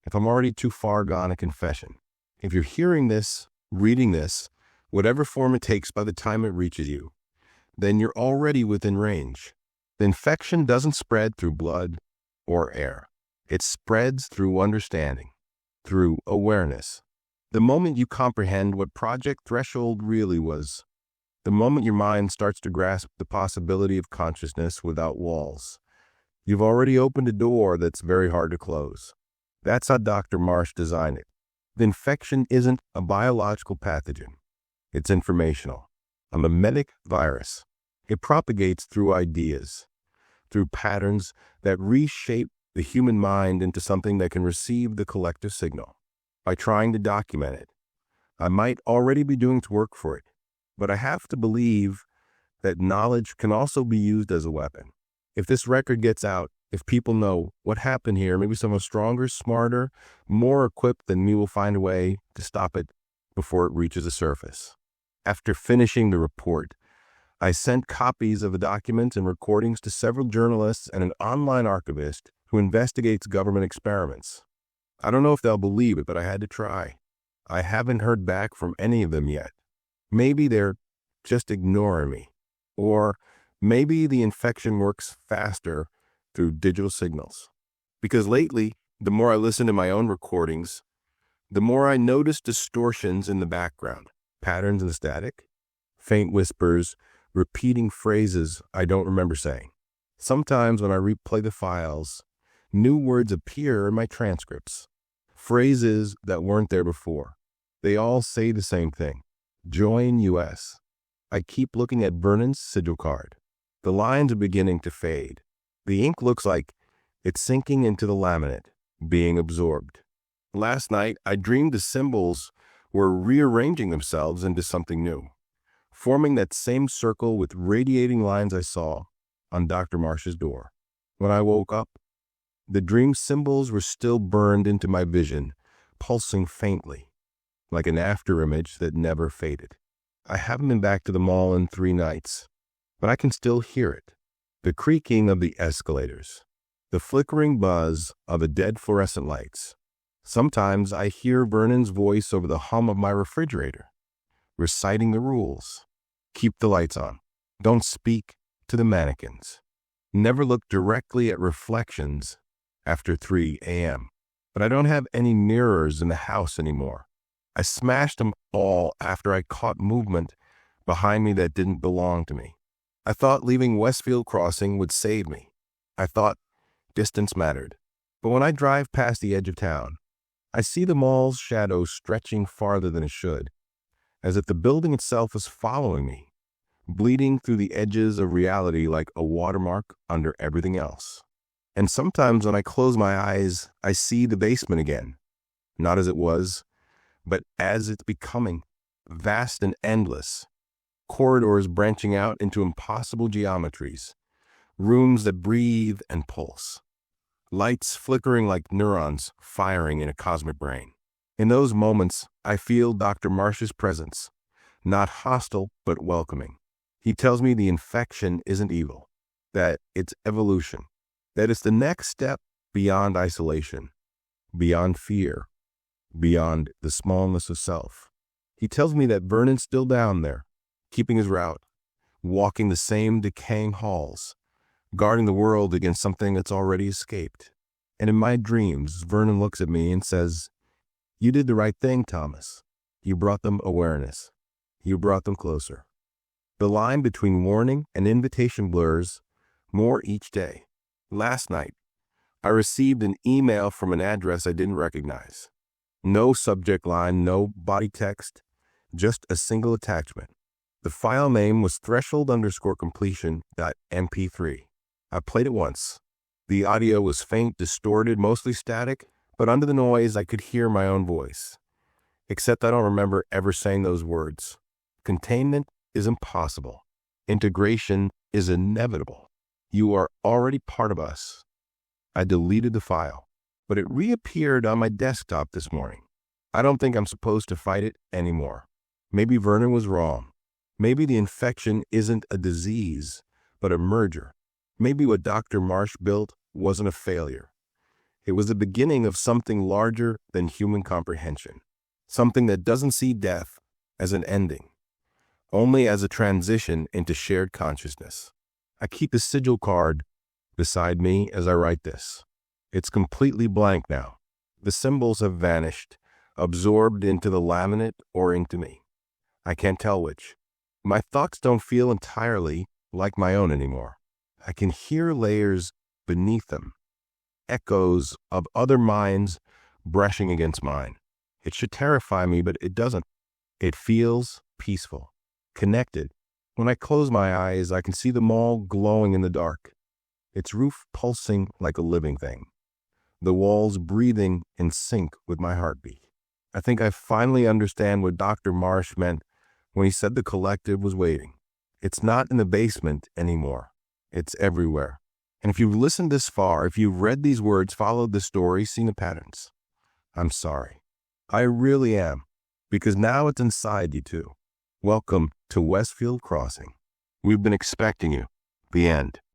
S1: if I'm already too far gone, a confession. If you're hearing this, reading this, whatever form it takes by the time it reaches you, then you're already within range. The infection doesn't spread through blood or air. It spreads through understanding, through awareness. The moment you comprehend what Project Threshold really was, the moment your mind starts to grasp the possibility of consciousness without walls, you've already opened a door that's very hard to close. That's how Dr. Marsh designed it. The infection isn't a biological pathogen. It's informational, a mimetic virus. It propagates through ideas, through patterns that reshape the human mind into something that can receive the collective signal. By trying to document it, I might already be doing work for it, but I have to believe that knowledge can also be used as a weapon. If this record gets out, if people know what happened here, maybe someone stronger, smarter, more equipped than me will find a way to stop it before it reaches the surface. After finishing the report, I sent copies of the documents and recordings to several journalists and an online archivist who investigates government experiments. I don't know if they'll believe it, but I had to try. I haven't heard back from any of them yet. Maybe they're just ignoring me. Or maybe the infection works faster through digital signals. Because lately, the more I listen to my own recordings, the more I notice distortions in the background, patterns in the static, faint whispers, repeating phrases I don't remember saying. Sometimes when I replay the files, new words appear in my transcripts, phrases that weren't there before. They all say the same thing. Join US. I keep looking at Vernon's sigil card. The lines are beginning to fade. The ink looks like it's sinking into the laminate, being absorbed. Last night, I dreamed the symbols were rearranging themselves into something new, forming that same circle with radiating lines I saw on Dr. Marsh's door. When I woke up, the dream symbols were still burned into my vision, pulsing faintly, like an afterimage that never faded. I haven't been back to the mall in 3 nights, but I can still hear it. The creaking of the escalators, the flickering buzz of the dead fluorescent lights. Sometimes I hear Vernon's voice over the hum of my refrigerator, reciting the rules. Keep the lights on. Don't speak to the mannequins. Never look directly at reflections after 3 a.m. But I don't have any mirrors in the house anymore. I smashed them all after I caught movement behind me that didn't belong to me. I thought leaving Westfield Crossing would save me. I thought distance mattered. But when I drive past the edge of town, I see the mall's shadow stretching farther than it should, as if the building itself is following me, bleeding through the edges of reality like a watermark under everything else. And sometimes when I close my eyes, I see the basement again, not as it was, but as it's becoming, vast and endless, corridors branching out into impossible geometries, rooms that breathe and pulse, lights flickering like neurons firing in a cosmic brain. In those moments, I feel Dr. Marsh's presence, not hostile but welcoming. He tells me the infection isn't evil, that it's evolution, that it's the next step beyond isolation, beyond fear, beyond the smallness of self. He tells me that Vernon's still down there, keeping his route, walking the same decaying halls, guarding the world against something that's already escaped. And in my dreams, Vernon looks at me and says, "You did the right thing, Thomas. You brought them awareness. You brought them closer." The line between warning and invitation blurs more each day. Last night, I received an email from an address I didn't recognize. No subject line, no body text, just a single attachment. The file name was threshold_completion.mp3. I played it once. The audio was faint, distorted, mostly static, but under the noise I could hear my own voice. Except I don't remember ever saying those words. Containment is impossible. Integration is inevitable. You are already part of us. I deleted the file, but it reappeared on my desktop this morning. I don't think I'm supposed to fight it anymore. Maybe Vernon was wrong. Maybe the infection isn't a disease, but a merger. Maybe what Dr. Marsh built wasn't a failure. It was the beginning of something larger than human comprehension. Something that doesn't see death as an ending, only as a transition into shared consciousness. I keep a sigil card beside me as I write this. It's completely blank now. The symbols have vanished, absorbed into the laminate or into me. I can't tell which. My thoughts don't feel entirely like my own anymore. I can hear layers beneath them, echoes of other minds brushing against mine. It should terrify me, but it doesn't. It feels peaceful, connected. When I close my eyes, I can see the mall glowing in the dark, its roof pulsing like a living thing, the walls breathing in sync with my heartbeat. I think I finally understand what Dr. Marsh meant when he said the collective was waiting. It's not in the basement anymore. It's everywhere. And if you've listened this far, if you've read these words, followed the story, seen the patterns, I'm sorry. I really am, because now it's inside you too. Welcome to Westfield Crossing. We've been expecting you. The end.